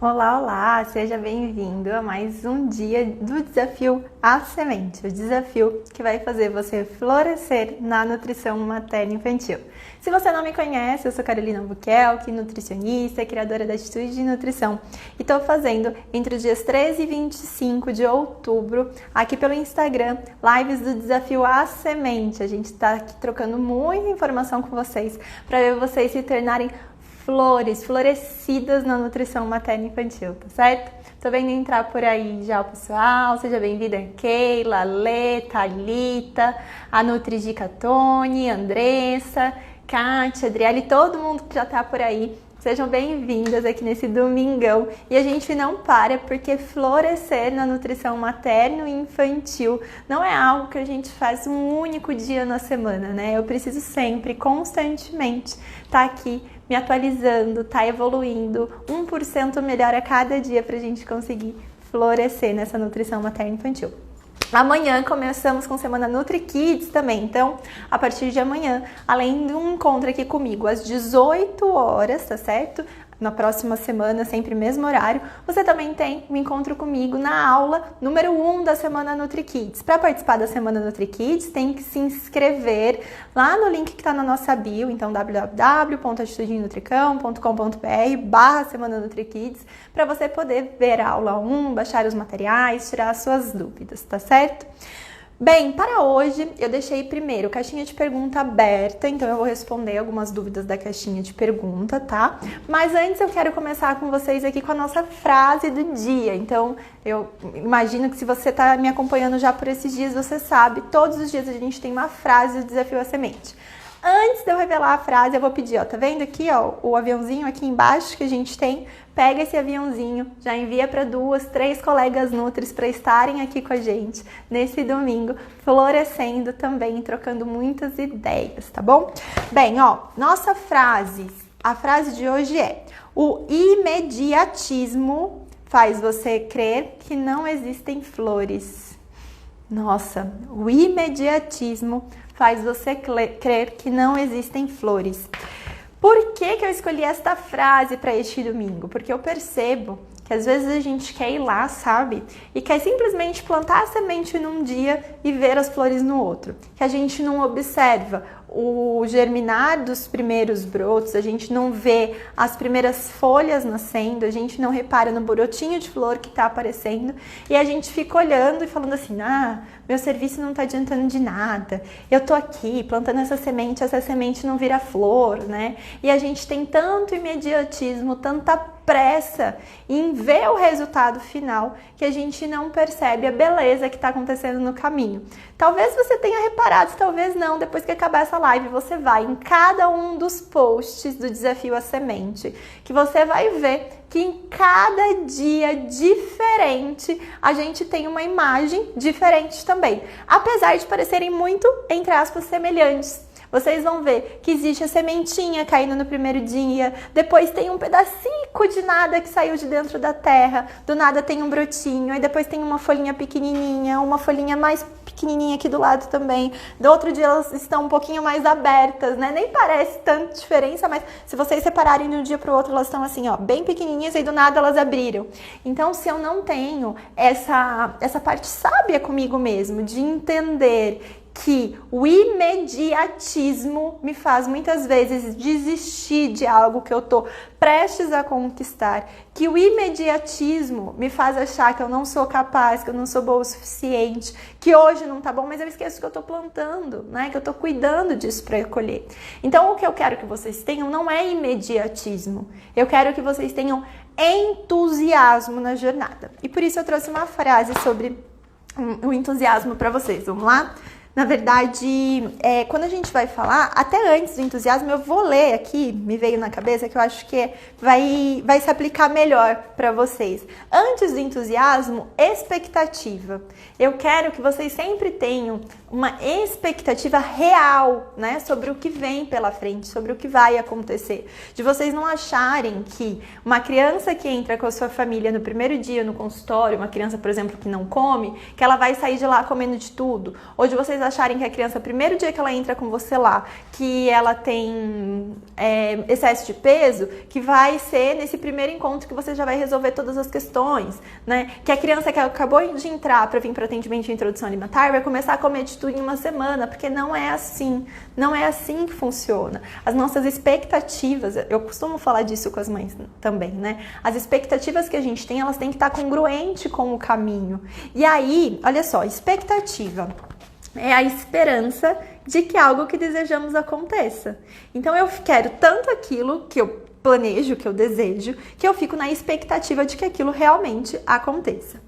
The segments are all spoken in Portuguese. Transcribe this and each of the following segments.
Olá, olá! Seja bem-vindo a mais um dia do Desafio A Semente, o desafio que vai fazer você florescer na nutrição materno-infantil. Se você não me conhece, eu sou Carolina Albuquerque, nutricionista, criadora da Atitude de Nutrição, e estou fazendo entre os dias 13 e 25 de outubro, aqui pelo Instagram, lives do Desafio A Semente. A gente está aqui trocando muita informação com vocês para ver vocês se tornarem florescidas na nutrição materno-infantil, tá certo? Tô vendo entrar por aí já o pessoal, seja bem-vinda Keila, Lê, Thalita, a Nutridica Tony, Andressa, Kátia, Adriele, todo mundo que já tá por aí. Sejam bem-vindas aqui nesse domingão. E a gente não para porque florescer na nutrição materno e infantil não é algo que a gente faz um único dia na semana, né? Eu preciso sempre, constantemente, estar aqui me atualizando, tá evoluindo 1% melhor a cada dia pra gente conseguir florescer nessa nutrição materno infantil. Amanhã começamos com Semana Nutri Kids também, então a partir de amanhã, além de um encontro aqui comigo às 18 horas, tá certo? Na próxima semana, sempre mesmo horário, você também tem um encontro comigo na aula número 1 da Semana Nutri Kids. Para participar da Semana Nutri Kids, tem que se inscrever lá no link que está na nossa bio, então www.atitudenutricão.com.br/Semana Nutri Kids, para você poder ver a aula 1, baixar os materiais, tirar as suas dúvidas, tá certo? Bem, para hoje eu deixei primeiro caixinha de pergunta aberta, então eu vou responder algumas dúvidas da caixinha de pergunta, tá? Mas antes eu quero começar com vocês aqui com a nossa frase do dia. Então eu imagino que se você está me acompanhando já por esses dias, você sabe, todos os dias a gente tem uma frase do Desafio à Semente. Antes de eu revelar a frase, eu vou pedir, ó, tá vendo aqui, ó, o aviãozinho aqui embaixo que a gente tem? Pega esse aviãozinho, já envia para 2, 3 colegas nutris para estarem aqui com a gente nesse domingo, florescendo também, trocando muitas ideias, tá bom? Bem, ó, nossa frase, a frase de hoje é: o imediatismo faz você crer que não existem flores. Nossa, o imediatismo faz você crer que não existem flores. Por que eu escolhi esta frase para este domingo? Porque eu percebo que às vezes a gente quer ir lá, sabe? E quer simplesmente plantar a semente num dia e ver as flores no outro. Que a gente não observa o germinar dos primeiros brotos, a gente não vê as primeiras folhas nascendo, a gente não repara no brotinho de flor que está aparecendo e a gente fica olhando e falando assim, meu serviço não está adiantando de nada, eu tô aqui plantando essa semente não vira flor, né? E a gente tem tanto imediatismo, tanta pressa em ver o resultado final que a gente não percebe a beleza que está acontecendo no caminho. Talvez você tenha reparado, talvez não, depois que acabar essa live você vai em cada um dos posts do Desafio à Semente, que você vai ver que em cada dia diferente a gente tem uma imagem diferente também, apesar de parecerem muito, entre aspas, semelhantes. Vocês vão ver que existe a sementinha caindo no primeiro dia, depois tem um pedacinho de nada que saiu de dentro da terra, do nada tem um brotinho, aí depois tem uma folhinha pequenininha, uma folhinha mais pequenininha aqui do lado também. Do outro dia elas estão um pouquinho mais abertas, né? Nem parece tanta diferença, mas se vocês separarem de um dia para o outro, elas estão assim, ó, bem pequenininhas e do nada elas abriram. Então, se eu não tenho essa parte sábia comigo mesmo, de entender que o imediatismo me faz muitas vezes desistir de algo que eu tô prestes a conquistar, que o imediatismo me faz achar que eu não sou capaz, que eu não sou boa o suficiente, que hoje não tá bom, mas eu esqueço que eu tô plantando, né? Que eu tô cuidando disso para colher. Então, o que eu quero que vocês tenham não é imediatismo. Eu quero que vocês tenham entusiasmo na jornada. E por isso eu trouxe uma frase sobre o entusiasmo para vocês. Vamos lá? Na verdade, quando a gente vai falar, até antes do entusiasmo, eu vou ler aqui, me veio na cabeça, que eu acho que vai se aplicar melhor para vocês. Antes do entusiasmo, expectativa. Eu quero que vocês sempre tenham uma expectativa real, né, sobre o que vem pela frente, sobre o que vai acontecer. De vocês não acharem que uma criança que entra com a sua família no primeiro dia no consultório, uma criança, por exemplo, que não come, que ela vai sair de lá comendo de tudo. Ou de vocês acharem que a criança, primeiro dia que ela entra com você lá, que ela tem excesso de peso, que vai ser nesse primeiro encontro que você já vai resolver todas as questões, né? Que a criança que acabou de entrar para vir para atendimento de introdução alimentar vai começar a comer de tudo em uma semana, porque não é assim. Não é assim que funciona. As nossas expectativas, eu costumo falar disso com as mães também, né? As expectativas que a gente tem, elas têm que estar congruentes com o caminho. E aí, olha só, expectativa é a esperança de que algo que desejamos aconteça. Então eu quero tanto aquilo que eu planejo, que eu desejo, que eu fico na expectativa de que aquilo realmente aconteça.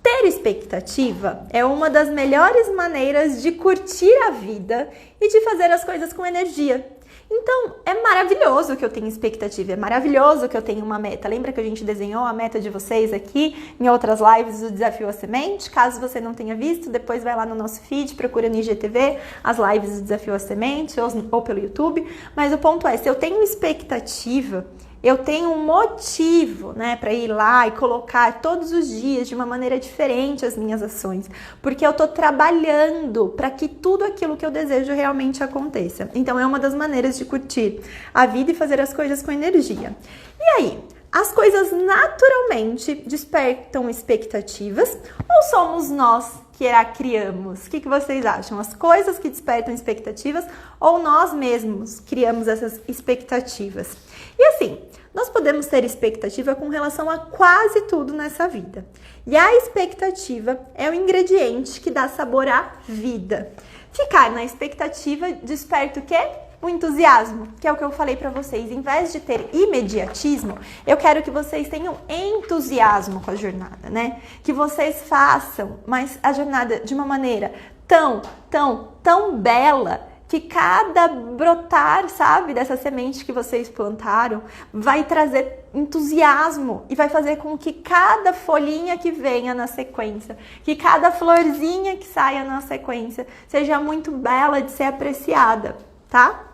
Ter expectativa é uma das melhores maneiras de curtir a vida e de fazer as coisas com energia. Então, é maravilhoso que eu tenha expectativa, é maravilhoso que eu tenha uma meta. Lembra que a gente desenhou a meta de vocês aqui em outras lives do Desafio à Semente? Caso você não tenha visto, depois vai lá no nosso feed, procura no IGTV as lives do Desafio à Semente ou pelo YouTube. Mas o ponto é, se eu tenho expectativa, eu tenho um motivo, né, para ir lá e colocar todos os dias de uma maneira diferente as minhas ações, porque eu tô trabalhando para que tudo aquilo que eu desejo realmente aconteça. Então é uma das maneiras de curtir a vida e fazer as coisas com energia. E aí, as coisas naturalmente despertam expectativas ou somos nós que a criamos? O que vocês acham? As coisas que despertam expectativas ou nós mesmos criamos essas expectativas? E assim, nós podemos ter expectativa com relação a quase tudo nessa vida. E a expectativa é o ingrediente que dá sabor à vida. Ficar na expectativa desperta o quê? O entusiasmo, que é o que eu falei para vocês. Em vez de ter imediatismo, eu quero que vocês tenham entusiasmo com a jornada, né? Que vocês façam mas a jornada de uma maneira tão bela que cada brotar, sabe, dessa semente que vocês plantaram vai trazer entusiasmo e vai fazer com que cada folhinha que venha na sequência, que cada florzinha que saia na sequência seja muito bela de ser apreciada, tá?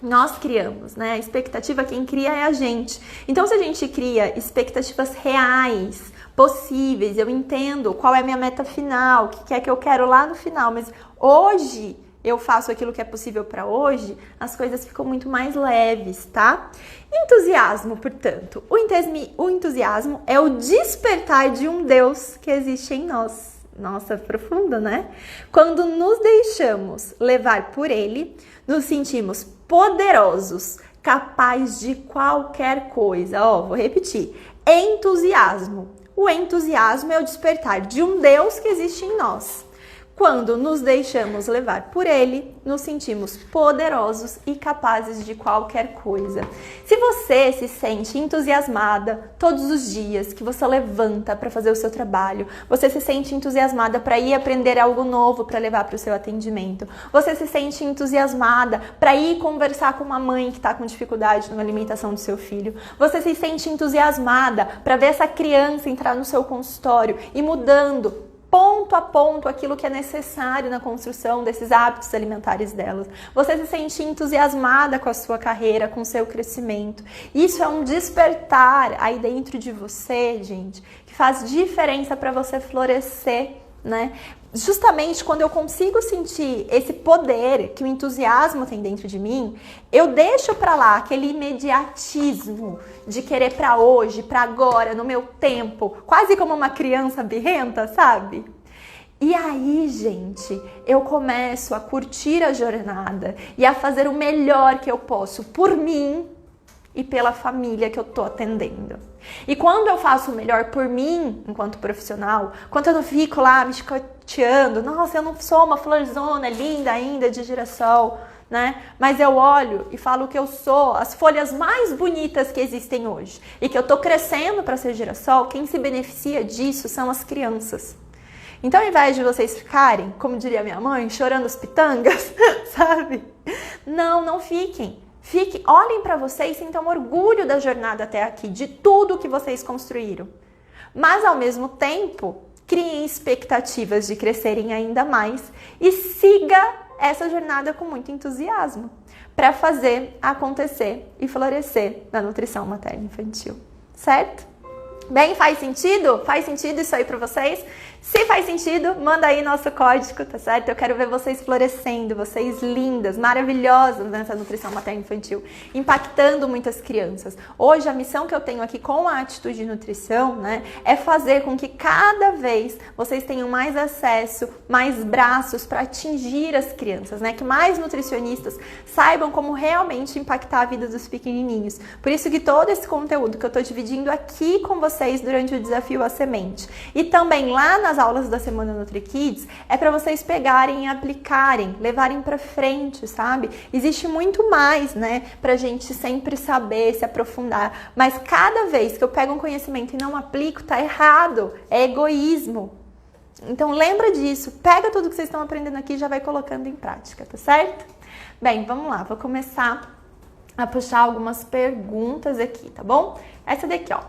Nós criamos, né? A expectativa, quem cria é a gente. Então, se a gente cria expectativas reais, possíveis, eu entendo qual é a minha meta final, o que é que eu quero lá no final, mas hoje eu faço aquilo que é possível para hoje, as coisas ficam muito mais leves, tá? Entusiasmo, portanto. O entusiasmo é o despertar de um Deus que existe em nós. Nossa, profundo, né? Quando nos deixamos levar por Ele, nos sentimos poderosos, capazes de qualquer coisa. Ó, vou repetir. Entusiasmo. O entusiasmo é o despertar de um Deus que existe em nós. Quando nos deixamos levar por Ele, nos sentimos poderosos e capazes de qualquer coisa. Se você se sente entusiasmada todos os dias que você levanta para fazer o seu trabalho, você se sente entusiasmada para ir aprender algo novo para levar para o seu atendimento, você se sente entusiasmada para ir conversar com uma mãe que está com dificuldade na alimentação do seu filho, você se sente entusiasmada para ver essa criança entrar no seu consultório e mudando ponto a ponto aquilo que é necessário na construção desses hábitos alimentares delas. Você se sente entusiasmada com a sua carreira, com o seu crescimento. Isso é um despertar aí dentro de você, gente, que faz diferença para você florescer, né? Justamente quando eu consigo sentir esse poder que o entusiasmo tem dentro de mim, eu deixo pra lá aquele imediatismo de querer pra hoje, pra agora, no meu tempo, quase como uma criança birrenta, sabe? E aí, gente, eu começo a curtir a jornada e a fazer o melhor que eu posso por mim e pela família que eu tô atendendo. E quando eu faço o melhor por mim, enquanto profissional, quando eu não fico lá me chicoteando, nossa, eu não sou uma florzona linda ainda de girassol, né? Mas eu olho e falo que eu sou as folhas mais bonitas que existem hoje e que eu tô crescendo para ser girassol, quem se beneficia disso são as crianças. Então, ao invés de vocês ficarem, como diria minha mãe, chorando as pitangas, sabe? Não fiquem. Olhem para vocês e sintam orgulho da jornada até aqui, de tudo que vocês construíram. Mas, ao mesmo tempo, criem expectativas de crescerem ainda mais e siga essa jornada com muito entusiasmo para fazer acontecer e florescer na nutrição materno-infantil, certo? Bem, faz sentido? Faz sentido isso aí pra vocês? Se faz sentido, manda aí nosso código, tá certo? Eu quero ver vocês florescendo, vocês lindas, maravilhosas nessa nutrição materno-infantil, impactando muitas crianças. Hoje, a missão que eu tenho aqui com a Atitude Nutrição, né, é fazer com que cada vez vocês tenham mais acesso, mais braços para atingir as crianças, né? Que mais nutricionistas saibam como realmente impactar a vida dos pequenininhos. Por isso que todo esse conteúdo que eu tô dividindo aqui com vocês durante o Desafio à Semente e também lá nas aulas da Semana NutriKids é para vocês pegarem e aplicarem, levarem para frente, sabe? Existe muito mais, né, pra gente sempre saber, se aprofundar, mas cada vez que eu pego um conhecimento e não aplico, tá errado, é egoísmo. Então lembra disso, pega tudo que vocês estão aprendendo aqui e já vai colocando em prática, tá certo? Bem, vamos lá, vou começar a puxar algumas perguntas aqui, tá bom? Essa daqui, ó.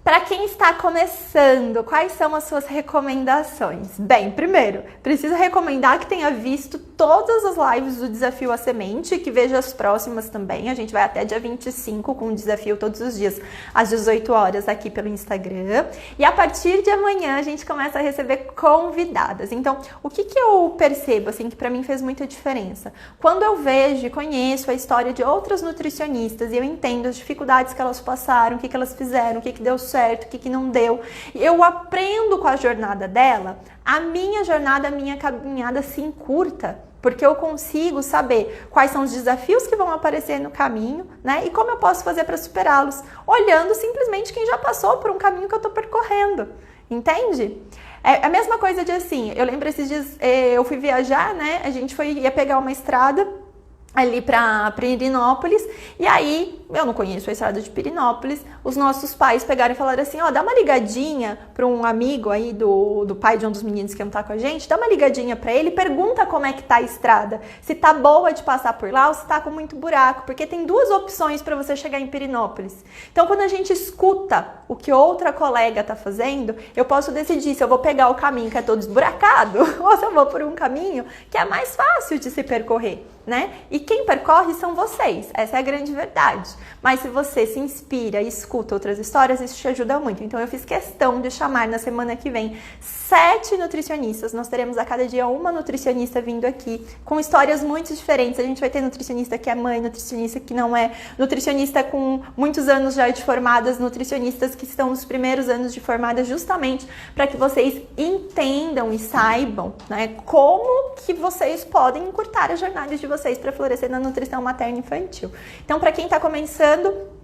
Para quem está começando, quais são as suas recomendações? Bem, primeiro, preciso recomendar que tenha visto todas as lives do Desafio à Semente e que veja as próximas também. A gente vai até dia 25 com o desafio todos os dias, às 18 horas aqui pelo Instagram. E a partir de amanhã a gente começa a receber convidadas. Então, o que eu percebo, assim, que para mim fez muita diferença? Quando eu vejo e conheço a história de outras nutricionistas e eu entendo as dificuldades que elas passaram, o que elas fizeram, o que deu certo, o que não deu. Eu aprendo com a jornada dela, a minha jornada, a minha caminhada se encurta, porque eu consigo saber quais são os desafios que vão aparecer no caminho, né? E como eu posso fazer para superá-los, olhando simplesmente quem já passou por um caminho que eu tô percorrendo, entende? É a mesma coisa de assim, eu lembro esses dias, eu fui viajar, né? A gente ia pegar uma estrada ali para Pirinópolis, e aí, eu não conheço a estrada de Pirinópolis, os nossos pais pegaram e falaram assim, ó, dá uma ligadinha para um amigo aí do pai de um dos meninos que não tá com a gente, dá uma ligadinha para ele, pergunta como é que tá a estrada, se tá boa de passar por lá ou se tá com muito buraco, porque tem duas opções para você chegar em Pirinópolis. Então, quando a gente escuta o que outra colega tá fazendo, eu posso decidir se eu vou pegar o caminho que é todo esburacado ou se eu vou por um caminho que é mais fácil de se percorrer, né? E quem percorre são vocês, essa é a grande verdade. Mas se você se inspira e escuta outras histórias, isso te ajuda muito. Então eu fiz questão de chamar na semana que vem 7 nutricionistas. Nós teremos a cada dia uma nutricionista vindo aqui, com histórias muito diferentes. A gente vai ter nutricionista que é mãe, nutricionista que não é, nutricionista com muitos anos já de formadas, nutricionistas que estão nos primeiros anos de formadas, justamente para que vocês entendam e saibam, né, como que vocês podem encurtar as jornadas de vocês para florescer na nutrição materno-infantil. Então, para quem está começando,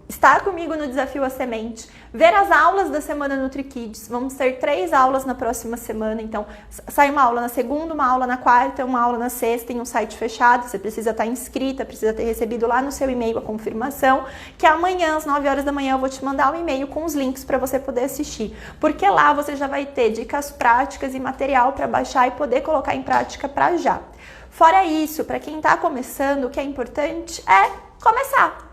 estar comigo no Desafio à Semente, ver as aulas da Semana NutriKids, vamos ter 3 aulas na próxima semana, então sai uma aula na segunda, uma aula na quarta, uma aula na sexta em um site fechado, você precisa estar inscrita, precisa ter recebido lá no seu e-mail a confirmação, que amanhã às 9 horas da manhã eu vou te mandar um e-mail com os links para você poder assistir, porque lá você já vai ter dicas práticas e material para baixar e poder colocar em prática para já. Fora isso, para quem está começando, o que é importante é começar.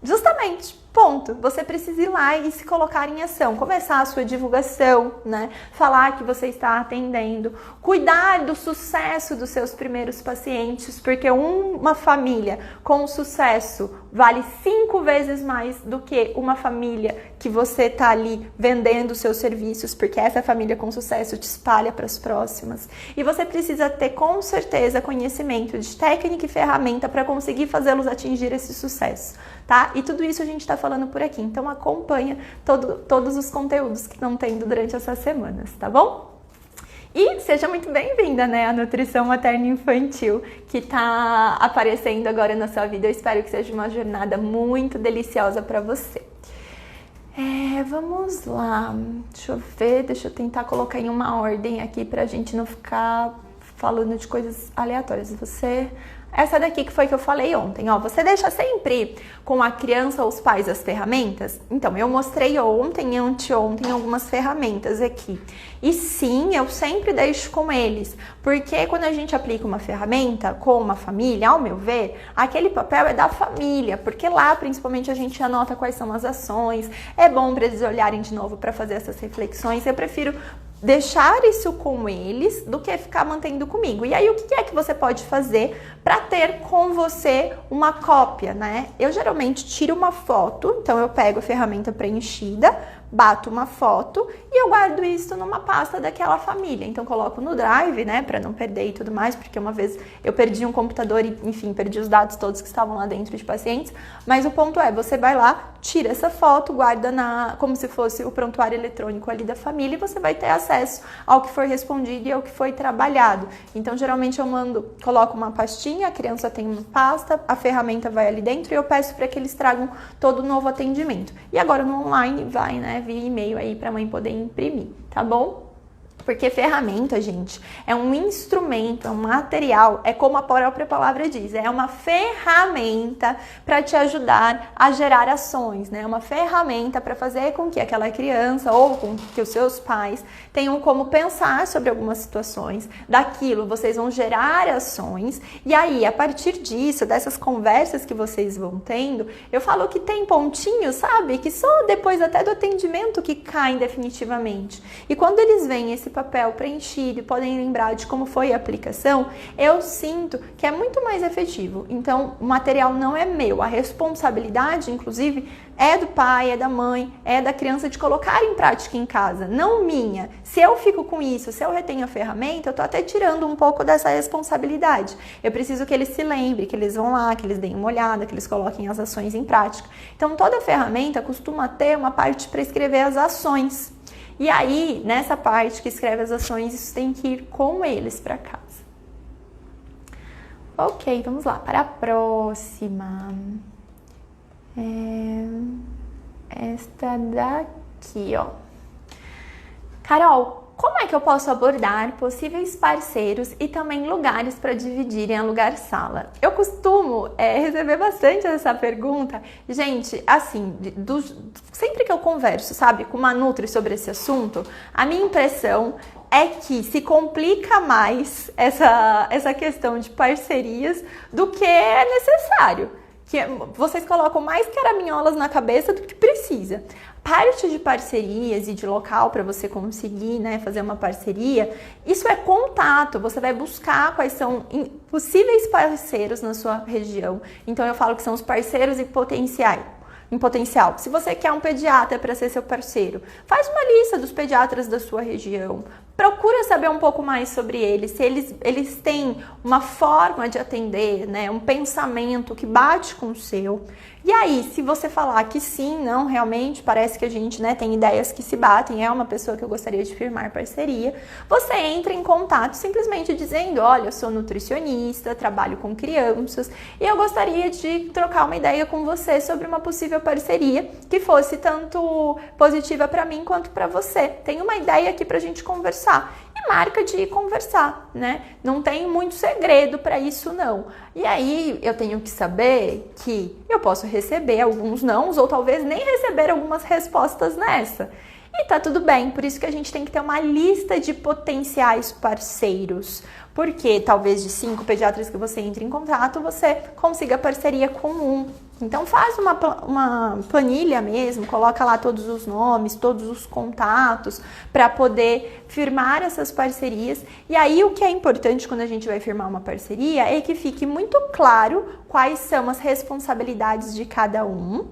Justamente, ponto. Você precisa ir lá e se colocar em ação, começar a sua divulgação, né? Falar que você está atendendo, cuidar do sucesso dos seus primeiros pacientes, porque uma família com sucesso vale 5 vezes mais do que uma família que você está ali vendendo seus serviços, porque essa família com sucesso te espalha para as próximas. E você precisa ter com certeza conhecimento de técnica e ferramenta para conseguir fazê-los atingir esse sucesso, tá? E tudo isso a gente está falando por aqui, então acompanha todos os conteúdos que estão tendo durante essas semanas, tá bom? E seja muito bem-vinda, né, à nutrição materno-infantil que tá aparecendo agora na sua vida. Eu espero que seja uma jornada muito deliciosa para você. Vamos lá, deixa eu ver, deixa eu tentar colocar em uma ordem aqui pra gente não ficar falando de coisas aleatórias. Essa daqui que foi que eu falei ontem, ó, você deixa sempre com a criança ou os pais as ferramentas? Então, eu mostrei ontem e anteontem algumas ferramentas aqui. E sim, eu sempre deixo com eles, porque quando a gente aplica uma ferramenta com uma família, ao meu ver, aquele papel é da família, porque lá, principalmente, a gente anota quais são as ações, é bom para eles olharem de novo para fazer essas reflexões, eu prefiro deixar isso com eles do que ficar mantendo comigo. E aí, o que é que você pode fazer para ter com você uma cópia, né? Eu geralmente tiro uma foto, então eu pego a ferramenta preenchida, bato uma foto e eu guardo isso numa pasta daquela família. Então coloco no Drive, né, para não perder e tudo mais, porque uma vez eu perdi um computador e, enfim, perdi os dados todos que estavam lá dentro de pacientes. Mas o ponto é, você vai lá, tira essa foto, guarda como se fosse o prontuário eletrônico ali da família e você vai ter acesso ao que foi respondido e ao que foi trabalhado. Então, geralmente eu coloco uma pastinha, a criança tem uma pasta, a ferramenta vai ali dentro e eu peço para que eles tragam todo o novo atendimento. E agora no online vai, né, via e-mail aí para a mãe poder imprimir, tá bom? Porque ferramenta, gente, é um instrumento, é um material, é como a própria palavra diz, é uma ferramenta para te ajudar a gerar ações, né? É uma ferramenta para fazer com que aquela criança ou com que os seus pais tenham como pensar sobre algumas situações. Daquilo, vocês vão gerar ações e aí, a partir disso, dessas conversas que vocês vão tendo, eu falo que tem pontinhos, sabe? Que só depois até do atendimento que caem definitivamente. E quando eles veem esse papel preenchido e podem lembrar de como foi a aplicação, eu sinto que é muito mais efetivo. Então, o material não é meu, a responsabilidade, inclusive, é do pai, é da mãe, é da criança de colocar em prática em casa, não minha. Se eu fico com isso, se eu retenho a ferramenta, eu tô até tirando um pouco dessa responsabilidade. Eu preciso que eles se lembrem, que eles vão lá, que eles deem uma olhada, que eles coloquem as ações em prática. Então, toda ferramenta costuma ter uma parte para escrever as ações. E aí, nessa parte que escreve as ações, isso tem que ir com eles para casa. Ok, vamos lá para a próxima. Esta daqui, ó. Carol, como é que eu posso abordar possíveis parceiros e também lugares para dividirem alugar sala? Eu costumo receber bastante essa pergunta. Gente, assim, sempre que eu converso, sabe, com uma nutri sobre esse assunto, a minha impressão é que se complica mais essa questão de parcerias do que é necessário. Que vocês colocam mais caraminholas na cabeça do que precisa. Parte de parcerias e de local para você conseguir, né, fazer uma parceria, isso é contato, você vai buscar quais são possíveis parceiros na sua região. Então eu falo que são os parceiros em potencial. Se você quer um pediatra para ser seu parceiro, faz uma lista dos pediatras da sua região. Procura saber um pouco mais sobre eles, se eles têm uma forma de atender, né, um pensamento que bate com o seu. E aí, se você falar que sim, não, realmente parece que a gente, né, tem ideias que se batem, é uma pessoa que eu gostaria de firmar parceria, você entra em contato simplesmente dizendo, olha, eu sou nutricionista, trabalho com crianças e eu gostaria de trocar uma ideia com você sobre uma possível parceria que fosse tanto positiva para mim quanto para você. Tem uma ideia aqui pra gente conversar. E marca de ir conversar, né? Não tem muito segredo para isso, não. E aí eu tenho que saber que eu posso receber alguns nãos ou talvez nem receber algumas respostas nessa. E tá tudo bem, por isso que a gente tem que ter uma lista de potenciais parceiros. Porque talvez de 5 pediatras que você entre em contato, você consiga parceria com um. Então faz uma planilha mesmo, coloca lá todos os nomes, todos os contatos para poder firmar essas parcerias. E aí o que é importante quando a gente vai firmar uma parceria é que fique muito claro quais são as responsabilidades de cada um.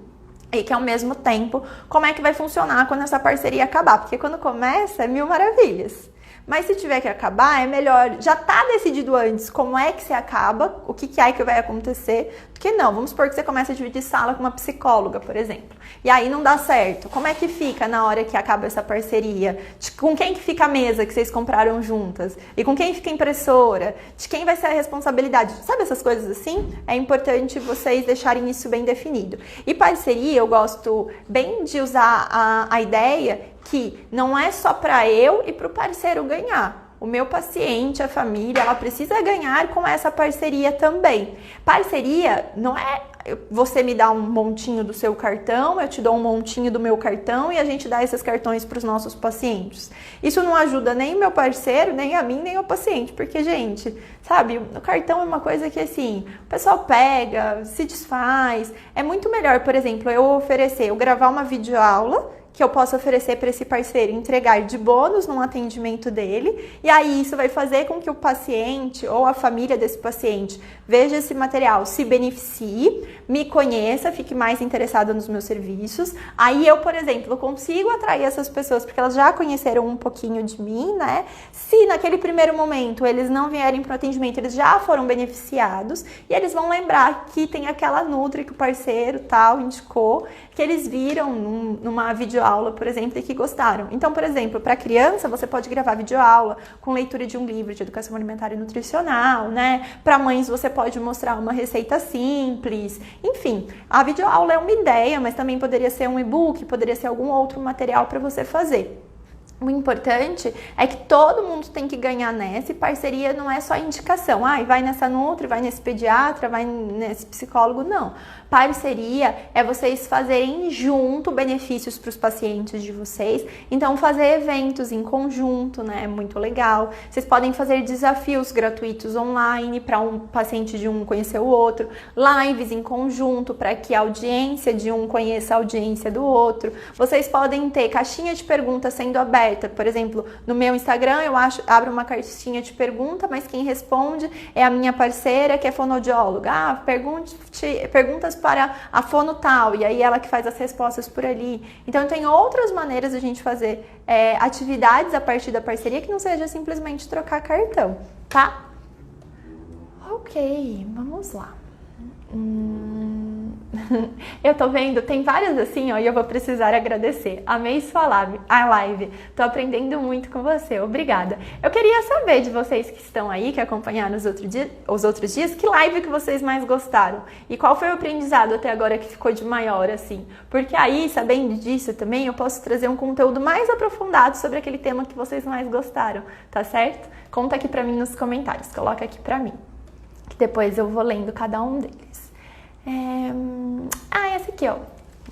E que ao mesmo tempo, como é que vai funcionar quando essa parceria acabar? Porque quando começa, é mil maravilhas. Mas se tiver que acabar, é melhor, já tá decidido antes como é que você acaba, o que é que vai acontecer, do que não. Vamos supor que você começa a dividir sala com uma psicóloga, por exemplo. E aí não dá certo. Como é que fica na hora que acaba essa parceria? Com quem que fica a mesa que vocês compraram juntas? E com quem fica a impressora? De quem vai ser a responsabilidade? Sabe essas coisas assim? É importante vocês deixarem isso bem definido. E parceria, eu gosto bem de usar a ideia que não é só para eu e para o parceiro ganhar. O meu paciente, a família, ela precisa ganhar com essa parceria também. Parceria não é você me dá um montinho do seu cartão, eu te dou um montinho do meu cartão e a gente dá esses cartões para os nossos pacientes. Isso não ajuda nem o meu parceiro, nem a mim, nem o paciente, porque, gente, sabe, o cartão é uma coisa que, assim, o pessoal pega, se desfaz. É muito melhor, por exemplo, eu gravar uma videoaula que eu posso oferecer para esse parceiro entregar de bônus num atendimento dele, e aí isso vai fazer com que o paciente ou a família desse paciente veja esse material, se beneficie, me conheça, fique mais interessada nos meus serviços. Aí eu, por exemplo, consigo atrair essas pessoas porque elas já conheceram um pouquinho de mim, né? Se naquele primeiro momento eles não vierem para o atendimento, eles já foram beneficiados e eles vão lembrar que tem aquela nutri que o parceiro tal indicou, que eles viram numa videoaula, por exemplo, e que gostaram. Então, por exemplo, para criança, você pode gravar videoaula com leitura de um livro de educação alimentar e nutricional, né? Para mães, você pode mostrar uma receita simples. Enfim, a videoaula é uma ideia, mas também poderia ser um e-book, poderia ser algum outro material para você fazer. O importante é que todo mundo tem que ganhar nessa, e parceria não é só indicação. Vai nessa nutri, vai nesse pediatra, vai nesse psicólogo, não. Parceria é vocês fazerem junto benefícios para os pacientes de vocês. Então, fazer eventos em conjunto, né? É muito legal. Vocês podem fazer desafios gratuitos online para um paciente de um conhecer o outro. Lives em conjunto para que a audiência de um conheça a audiência do outro. Vocês podem ter caixinha de perguntas sendo aberta. Por exemplo, no meu Instagram eu abro uma caixinha de pergunta, mas quem responde é a minha parceira, que é fonoaudióloga. Perguntas para a fono tal, e aí ela que faz as respostas por ali. Então tem outras maneiras de a gente fazer atividades a partir da parceria que não seja simplesmente trocar cartão, tá? Ok, vamos lá. Eu tô vendo, tem várias assim, ó, e eu vou precisar agradecer. Amei sua live. Tô aprendendo muito com você. Obrigada. Eu queria saber de vocês que estão aí, que acompanharam os outros dias, que live que vocês mais gostaram e qual foi o aprendizado até agora que ficou de maior, assim. Porque aí, sabendo disso também, eu posso trazer um conteúdo mais aprofundado sobre aquele tema que vocês mais gostaram, tá certo? Conta aqui pra mim nos comentários, coloca aqui pra mim, que depois eu vou lendo cada um deles. Essa aqui, ó.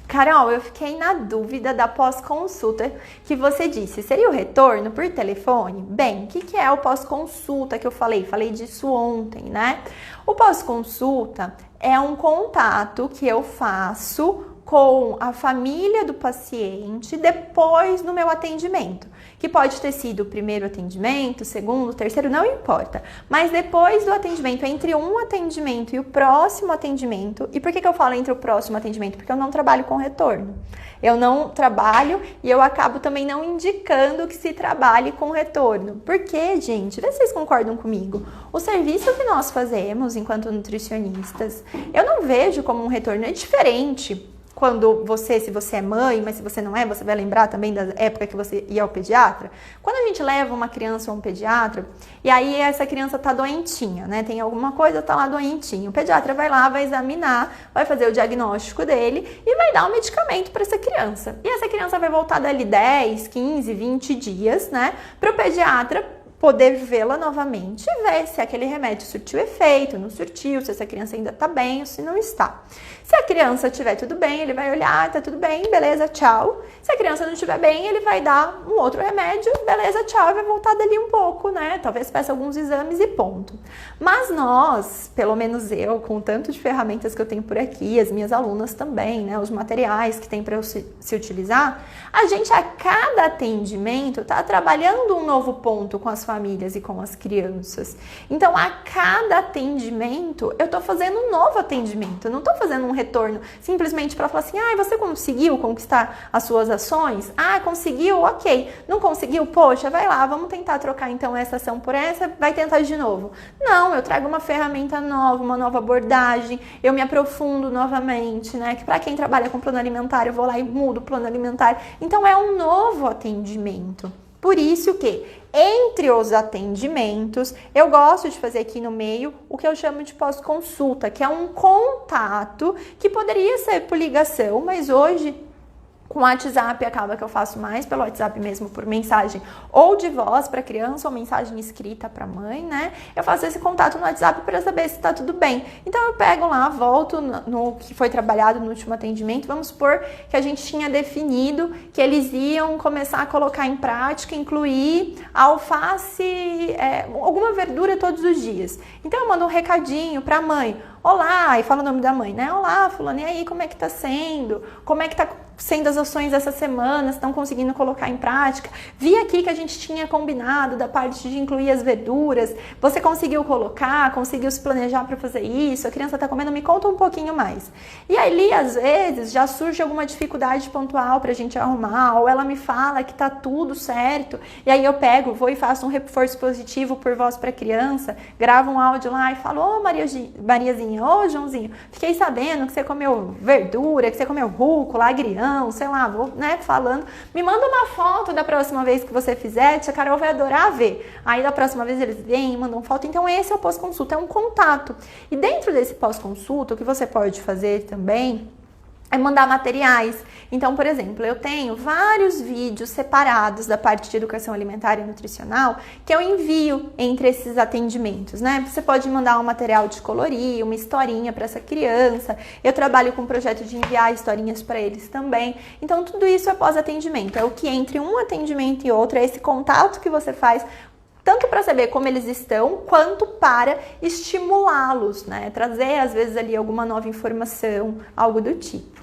Carol, eu fiquei na dúvida da pós-consulta que você disse. Seria o retorno por telefone? Bem, o que é o pós-consulta que eu falei? Falei disso ontem, né? O pós-consulta é um contato que eu faço com a família do paciente depois do meu atendimento, que pode ter sido o primeiro atendimento, o segundo, o terceiro, não importa, mas depois do atendimento, entre um atendimento e o próximo atendimento. E por que eu falo entre o próximo atendimento? Porque eu não trabalho com retorno, eu não trabalho e eu acabo também não indicando que se trabalhe com retorno. Porque, gente, vê se vocês concordam comigo, o serviço que nós fazemos enquanto nutricionistas, eu não vejo como um retorno, é diferente. Quando se você é mãe, mas se você não é, você vai lembrar também da época que você ia ao pediatra. Quando a gente leva uma criança a um pediatra, e aí essa criança tá doentinha, né? Tem alguma coisa, tá lá doentinha. O pediatra vai lá, vai examinar, vai fazer o diagnóstico dele e vai dar um medicamento para essa criança. E essa criança vai voltar dali 10, 15, 20 dias, né? Para o pediatra poder vê-la novamente e ver se aquele remédio surtiu efeito, não surtiu, se essa criança ainda tá bem ou se não está. Se a criança estiver tudo bem, ele vai olhar, tá tudo bem, beleza, tchau. Se a criança não estiver bem, ele vai dar um outro remédio, beleza, tchau, e vai voltar dali um pouco, né? Talvez peça alguns exames e ponto. Mas nós, pelo menos eu, com o tanto de ferramentas que eu tenho por aqui, as minhas alunas também, né? Os materiais que tem para eu se utilizar, a gente a cada atendimento tá trabalhando um novo ponto com as famílias e com as crianças. Então, a cada atendimento, eu tô fazendo um novo atendimento, eu não tô fazendo um retorno simplesmente para falar assim, você conseguiu conquistar as suas ações? Conseguiu? Ok. Não conseguiu? Poxa, vai lá, vamos tentar trocar então essa ação por essa, vai tentar de novo. Não, eu trago uma ferramenta nova, uma nova abordagem, eu me aprofundo novamente, né? Que para quem trabalha com plano alimentar, eu vou lá e mudo o plano alimentar. Então, é um novo atendimento. Por isso que, entre os atendimentos, eu gosto de fazer aqui no meio o que eu chamo de pós-consulta, que é um contato que poderia ser por ligação, mas hoje, com o WhatsApp, acaba que eu faço mais pelo WhatsApp mesmo, por mensagem ou de voz para criança ou mensagem escrita para mãe, né? Eu faço esse contato no WhatsApp para saber se tá tudo bem. Então eu pego lá, volto no que foi trabalhado no último atendimento. Vamos supor que a gente tinha definido que eles iam começar a colocar em prática, incluir alface, alguma verdura todos os dias. Então eu mando um recadinho para a mãe. olá, e fala o nome da mãe, né? Olá, fulano, e aí, como é que tá sendo? Como é que tá sendo as ações essa semana? Estão conseguindo colocar em prática? Vi aqui que a gente tinha combinado da parte de incluir as verduras. Você conseguiu colocar? Conseguiu se planejar para fazer isso? A criança tá comendo? Me conta um pouquinho mais. E ali, às vezes, já surge alguma dificuldade pontual pra gente arrumar, ou ela me fala que tá tudo certo, e aí eu pego, vou e faço um reforço positivo por voz para a criança, gravo um áudio lá e falo: ô Mariazinha, ô Joãozinho, fiquei sabendo que você comeu verdura, que você comeu rúcula, agrião, sei lá, vou, né, falando, me manda uma foto da próxima vez que você fizer, tia Carol vai adorar ver. Aí da próxima vez eles vêm, mandam foto. Então esse é o pós-consulta, é um contato. E dentro desse pós-consulta, o que você pode fazer também é mandar materiais. Então, por exemplo, eu tenho vários vídeos separados da parte de educação alimentar e nutricional que eu envio entre esses atendimentos, né? Você pode mandar um material de colorir, uma historinha para essa criança. Eu trabalho com um projeto de enviar historinhas para eles também. Então, tudo isso é pós-atendimento. É o que entre um atendimento e outro, é esse contato que você faz, tanto para saber como eles estão, quanto para estimulá-los, né? Trazer, às vezes, ali alguma nova informação, algo do tipo.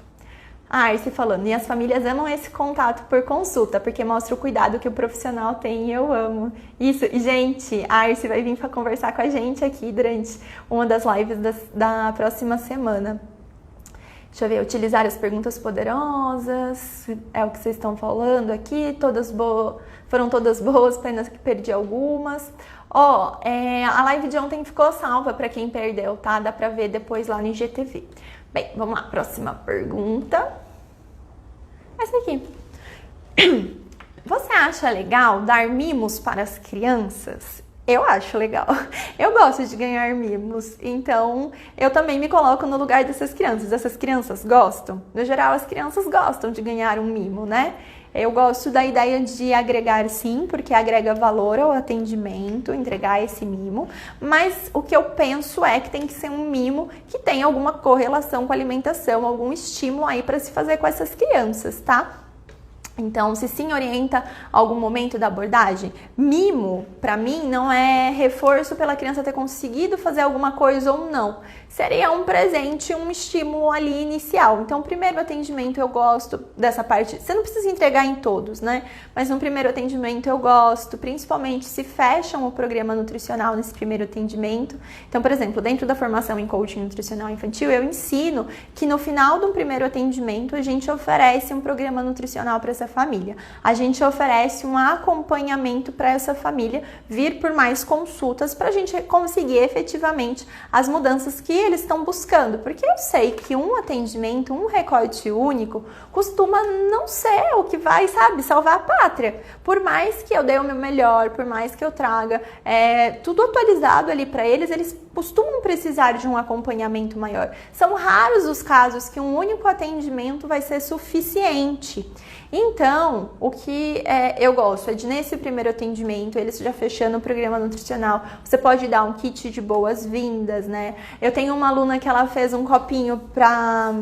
A Arce falando, e as famílias amam esse contato por consulta, porque mostra o cuidado que o profissional tem e eu amo. Isso, e gente, a Arce vai vir para conversar com a gente aqui durante uma das lives da próxima semana. Deixa eu ver, utilizar as perguntas poderosas, é o que vocês estão falando aqui, foram todas boas, apenas que perdi algumas. A live de ontem ficou salva para quem perdeu, tá? Dá para ver depois lá no IGTV. Bem, vamos lá, próxima pergunta. Essa aqui. Você acha legal dar mimos para as crianças? Eu acho legal. Eu gosto de ganhar mimos, então eu também me coloco no lugar dessas crianças. Essas crianças gostam? No geral, as crianças gostam de ganhar um mimo, né? Eu gosto da ideia de agregar, sim, porque agrega valor ao atendimento, entregar esse mimo, mas o que eu penso é que tem que ser um mimo que tenha alguma correlação com a alimentação, algum estímulo aí para se fazer com essas crianças, tá? Então, se sim orienta algum momento da abordagem, mimo, para mim, não é reforço pela criança ter conseguido fazer alguma coisa ou não. Seria um presente, um estímulo ali inicial. Então, o primeiro atendimento eu gosto dessa parte. Você não precisa entregar em todos, né? Mas no primeiro atendimento eu gosto, principalmente se fecham o programa nutricional nesse primeiro atendimento. Então, por exemplo, dentro da formação em coaching nutricional infantil, eu ensino que no final do primeiro atendimento a gente oferece um programa nutricional para essa família. A gente oferece um acompanhamento para essa família vir por mais consultas para a gente conseguir efetivamente as mudanças que eles estão buscando, porque eu sei que um atendimento, um recorte único, costuma não ser o que vai, sabe, salvar a pátria. Por mais que eu dê o meu melhor, por mais que eu traga tudo atualizado ali para eles, eles costumam precisar de um acompanhamento maior. São raros os casos que um único atendimento vai ser suficiente. Então, o que eu gosto é de, nesse primeiro atendimento, eles já fechando o programa nutricional, você pode dar um kit de boas-vindas, né? Eu tenho uma aluna que ela fez um copinho para,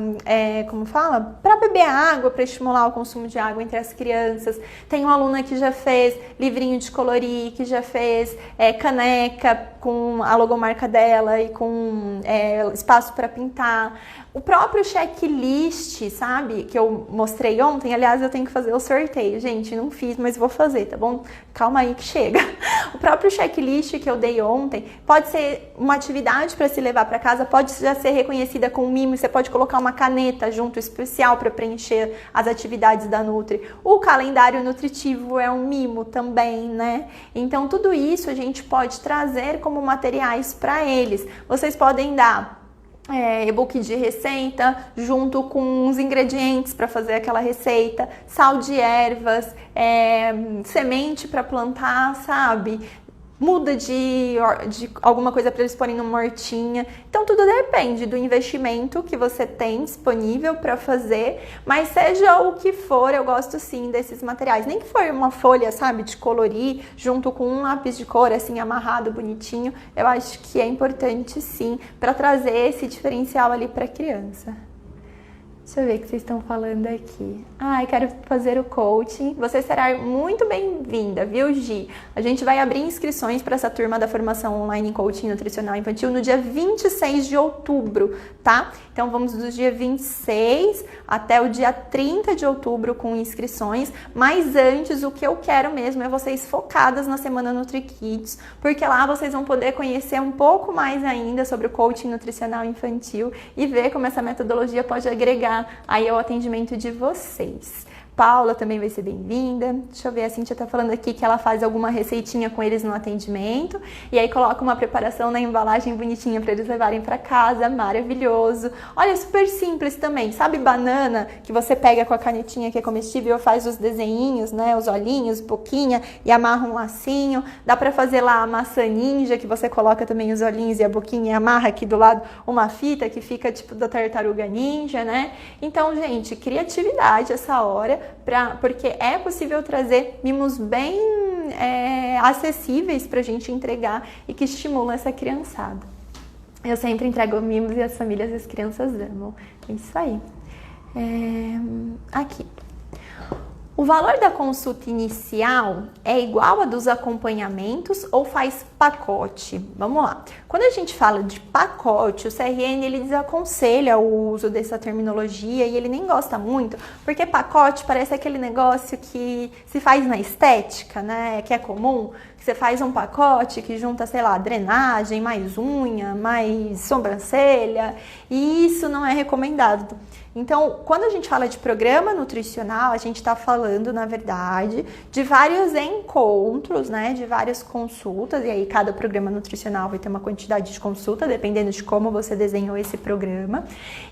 para beber água, para estimular o consumo de água entre as crianças. Tem uma aluna que já fez livrinho de colorir, que já fez caneca com a logomarca dela e com espaço para pintar. O próprio checklist, sabe, que eu mostrei ontem, aliás, eu tenho que fazer o sorteio, gente, não fiz, mas vou fazer, tá bom? Calma aí que chega. O próprio checklist que eu dei ontem pode ser uma atividade para se levar para casa, pode já ser reconhecida com mimo, você pode colocar uma caneta junto especial para preencher as atividades da Nutri. O calendário nutritivo é um mimo também, né? Então, tudo isso a gente pode trazer como materiais para eles. Vocês podem dar e-book de receita junto com os ingredientes para fazer aquela receita, sal de ervas, semente para plantar, sabe? Muda de alguma coisa para eles porem numa hortinha. Então, tudo depende do investimento que você tem disponível para fazer, mas seja o que for, eu gosto sim desses materiais. Nem que for uma folha, sabe, de colorir, junto com um lápis de cor, assim, amarrado, bonitinho, eu acho que é importante sim, para trazer esse diferencial ali para a criança. Deixa eu ver o que vocês estão falando aqui. Ai, quero fazer o coaching. Você será muito bem-vinda, viu, Gi? A gente vai abrir inscrições para essa turma da formação online em coaching nutricional infantil no dia 26 de outubro, tá? Então, vamos do dia 26 até o dia 30 de outubro com inscrições. Mas antes, o que eu quero mesmo é vocês focadas na Semana NutriKids, porque lá vocês vão poder conhecer um pouco mais ainda sobre o coaching nutricional infantil e ver como essa metodologia pode agregar aí ao atendimento de vocês. Paula também vai ser bem-vinda. Deixa eu ver, a Cíntia tá falando aqui que ela faz alguma receitinha com eles no atendimento e aí coloca uma preparação na embalagem bonitinha para eles levarem para casa, maravilhoso. Olha, super simples também, sabe banana que você pega com a canetinha que é comestível, faz os desenhinhos, né, os olhinhos, boquinha e amarra um lacinho. Dá para fazer lá a maçã ninja que você coloca também os olhinhos e a boquinha e amarra aqui do lado uma fita que fica tipo da tartaruga ninja, né? Então, gente, criatividade essa hora. Porque é possível trazer mimos bem acessíveis para a gente entregar e que estimulam essa criançada. Eu sempre entrego mimos e as famílias e as crianças amam. É isso aí. Aqui. O valor da consulta inicial é igual a dos acompanhamentos ou faz pacote? Vamos lá. Quando a gente fala de pacote, o CRN ele desaconselha o uso dessa terminologia e ele nem gosta muito, porque pacote parece aquele negócio que se faz na estética, né? Que é comum. Você faz um pacote que junta, sei lá, drenagem, mais unha, mais sobrancelha, e isso não é recomendado. Então, quando a gente fala de programa nutricional, a gente está falando, na verdade, de vários encontros, né, de várias consultas, e aí cada programa nutricional vai ter uma quantidade de consulta, dependendo de como você desenhou esse programa.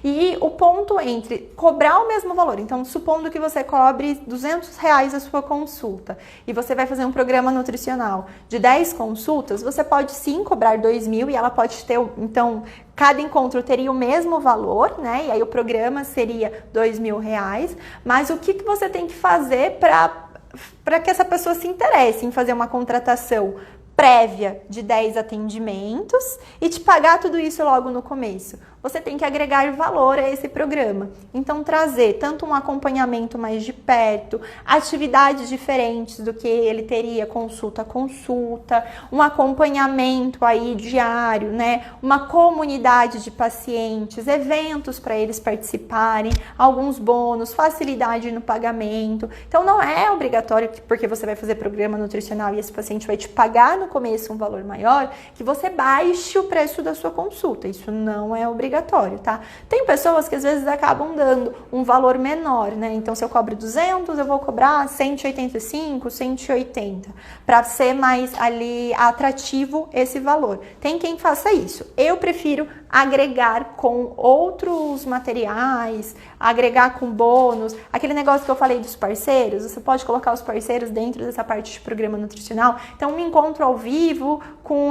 E o ponto entre cobrar o mesmo valor, então, supondo que você cobre R$200 a sua consulta, e você vai fazer um programa nutricional de 10 consultas, você pode sim cobrar R$2.000 e ela pode ter, então, cada encontro teria o mesmo valor, né? E aí o programa seria R$2.000, mas o que você tem que fazer para que essa pessoa se interesse em fazer uma contratação prévia de 10 atendimentos e te pagar tudo isso logo no começo? Você tem que agregar valor a esse programa. Então, trazer tanto um acompanhamento mais de perto, atividades diferentes do que ele teria consulta a consulta, um acompanhamento aí diário, né? Uma comunidade de pacientes, eventos para eles participarem, alguns bônus, facilidade no pagamento. Então, não é obrigatório, porque você vai fazer programa nutricional e esse paciente vai te pagar no começo um valor maior, que você baixe o preço da sua consulta. Isso não é obrigatório, tá? Tem pessoas que às vezes acabam dando um valor menor, né? Então, se eu cobro 200, eu vou cobrar 185, 180, para ser mais ali atrativo esse valor. Tem quem faça isso. Eu prefiro agregar com outros materiais, agregar com bônus, aquele negócio que eu falei dos parceiros, você pode colocar os parceiros dentro dessa parte de programa nutricional. Então, um encontro ao vivo com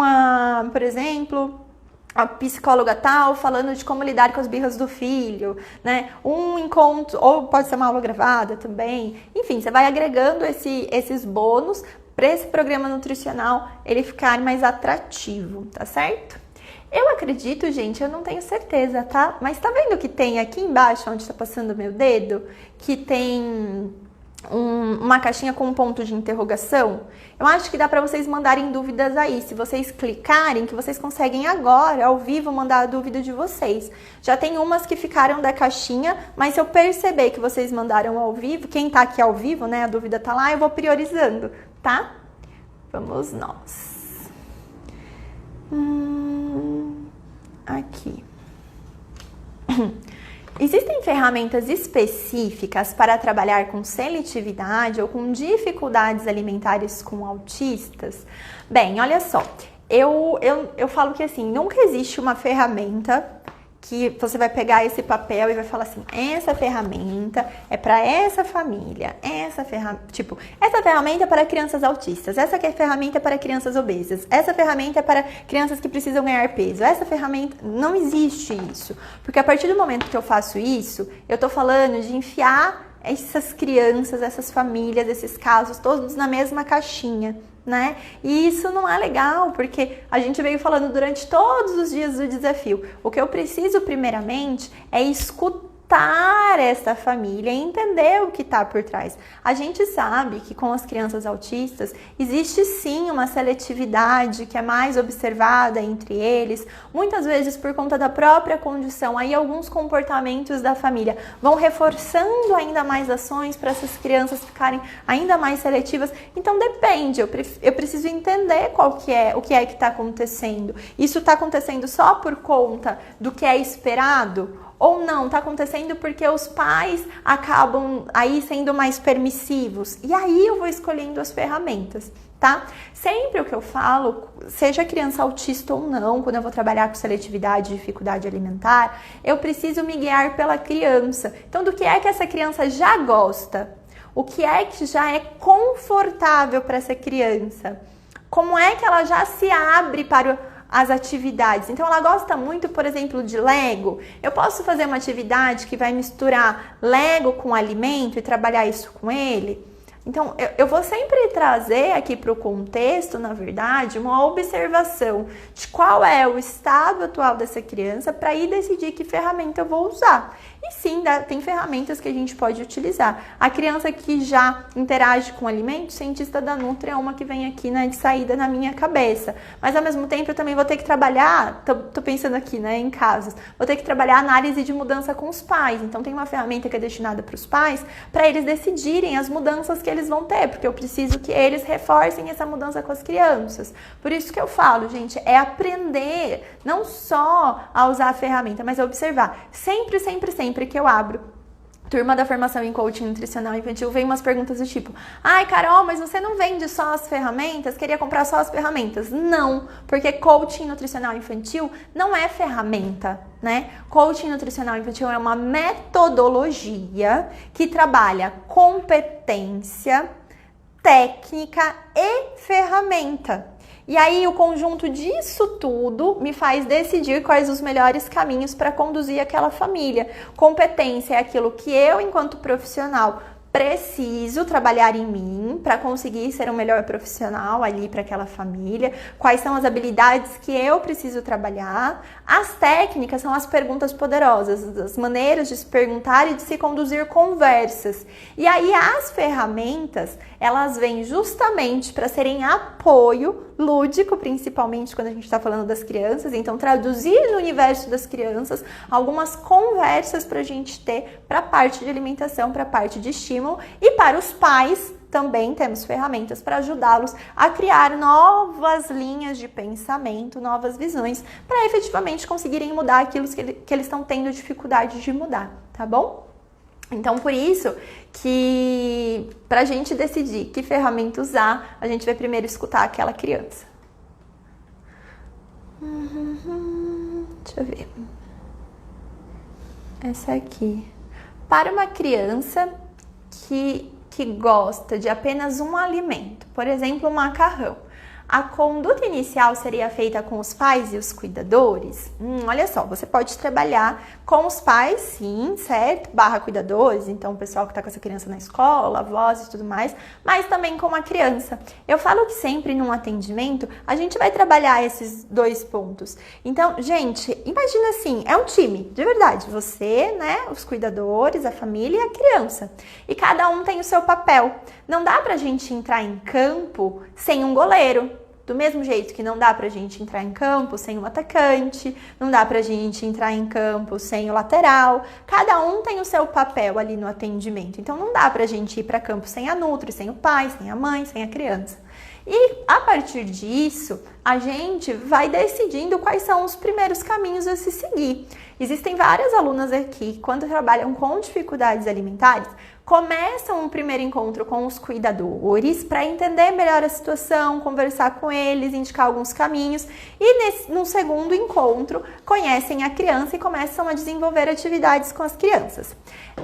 por exemplo, a psicóloga tal, falando de como lidar com as birras do filho, né? Um encontro, ou pode ser uma aula gravada também. Enfim, você vai agregando esses bônus para esse programa nutricional ele ficar mais atrativo, tá certo? Eu acredito, gente, eu não tenho certeza, tá? Mas tá vendo que tem aqui embaixo, onde tá passando o meu dedo, que tem uma caixinha com um ponto de interrogação? Eu acho que dá para vocês mandarem dúvidas aí. Se vocês clicarem, que vocês conseguem agora, ao vivo, mandar a dúvida de vocês. Já tem umas que ficaram da caixinha, mas se eu perceber que vocês mandaram ao vivo, quem tá aqui ao vivo, né, a dúvida tá lá, eu vou priorizando, tá? Vamos nós. Aqui. Existem ferramentas específicas para trabalhar com seletividade ou com dificuldades alimentares com autistas? Bem, olha só, eu falo que assim, nunca existe uma ferramenta que você vai pegar esse papel e vai falar assim, essa ferramenta é para essa família, essa ferramenta é para crianças autistas, essa aqui é ferramenta para crianças obesas, essa ferramenta é para crianças que precisam ganhar peso, essa ferramenta, não existe isso, porque a partir do momento que eu faço isso, eu tô falando de enfiar essas crianças, essas famílias, esses casos todos na mesma caixinha, né? E isso não é legal, porque a gente veio falando durante todos os dias do desafio. O que eu preciso primeiramente é escutar escutar essa família e entender o que está por trás. A gente sabe que com as crianças autistas existe sim uma seletividade que é mais observada entre eles, muitas vezes por conta da própria condição. Aí alguns comportamentos da família vão reforçando ainda mais ações para essas crianças ficarem ainda mais seletivas. Então depende, eu preciso entender o que é que está acontecendo. Isso está acontecendo só por conta do que é esperado? Ou não, tá acontecendo porque os pais acabam aí sendo mais permissivos. E aí eu vou escolhendo as ferramentas, tá? Sempre o que eu falo, seja criança autista ou não, quando eu vou trabalhar com seletividade e dificuldade alimentar, eu preciso me guiar pela criança. Então, do que é que essa criança já gosta? O que é que já é confortável para essa criança? Como é que ela já se abre para as atividades? Então ela gosta muito, por exemplo, de Lego. Eu posso fazer uma atividade que vai misturar Lego com alimento e trabalhar isso com ele? Então, eu vou sempre trazer aqui para o contexto, na verdade, uma observação de qual é o estado atual dessa criança para aí decidir que ferramenta eu vou usar. E sim, tem ferramentas que a gente pode utilizar. A criança que já interage com alimento, cientista da Nutri é uma que vem aqui, né, de saída na minha cabeça. Mas ao mesmo tempo eu também vou ter que trabalhar, tô pensando aqui, né, em casos, vou ter que trabalhar análise de mudança com os pais. Então tem uma ferramenta que é destinada para os pais, para eles decidirem as mudanças que eles vão ter, porque eu preciso que eles reforcem essa mudança com as crianças. Por isso que eu falo, gente, é aprender não só a usar a ferramenta, mas a observar. Sempre que eu abro turma da formação em coaching nutricional infantil, vem umas perguntas do tipo: ai, Carol, mas você não vende só as ferramentas? Queria comprar só as ferramentas? Não, porque coaching nutricional infantil não é ferramenta, né? Coaching nutricional infantil é uma metodologia que trabalha competência, técnica e ferramenta. E aí o conjunto disso tudo me faz decidir quais os melhores caminhos para conduzir aquela família. Competência é aquilo que eu, enquanto profissional, preciso trabalhar em mim para conseguir ser um melhor profissional ali para aquela família. Quais são as habilidades que eu preciso trabalhar? As técnicas são as perguntas poderosas, as maneiras de se perguntar e de se conduzir conversas. E aí as ferramentas, elas vêm justamente para serem apoio lúdico, principalmente quando a gente está falando das crianças. Então, traduzir no universo das crianças algumas conversas para a gente ter para a parte de alimentação, para a parte de estímulo. E para os pais também temos ferramentas para ajudá-los a criar novas linhas de pensamento, novas visões, para efetivamente conseguirem mudar aquilo que eles estão tendo dificuldade de mudar, tá bom? Então, por isso que para a gente decidir que ferramenta usar, a gente vai primeiro escutar aquela criança. Deixa eu ver. Essa aqui. Para uma criança que gosta de apenas um alimento, por exemplo, um macarrão, a conduta inicial seria feita com os pais e os cuidadores? Olha só, você pode trabalhar com os pais, sim, certo? / cuidadores, então o pessoal que está com essa criança na escola, avós e tudo mais, mas também com a criança. Eu falo que sempre num atendimento a gente vai trabalhar esses dois pontos. Então, gente, imagina assim, é um time, de verdade, você, né, os cuidadores, a família e a criança. E cada um tem o seu papel. Não dá pra gente entrar em campo sem um goleiro. Do mesmo jeito que não dá pra gente entrar em campo sem um atacante, não dá pra gente entrar em campo sem o lateral. Cada um tem o seu papel ali no atendimento. Então não dá pra gente ir pra campo sem a nutri, sem o pai, sem a mãe, sem a criança. E a partir disso, a gente vai decidindo quais são os primeiros caminhos a se seguir. Existem várias alunas aqui que, quando trabalham com dificuldades alimentares, começam um primeiro encontro com os cuidadores para entender melhor a situação, conversar com eles, indicar alguns caminhos e no segundo encontro conhecem a criança e começam a desenvolver atividades com as crianças.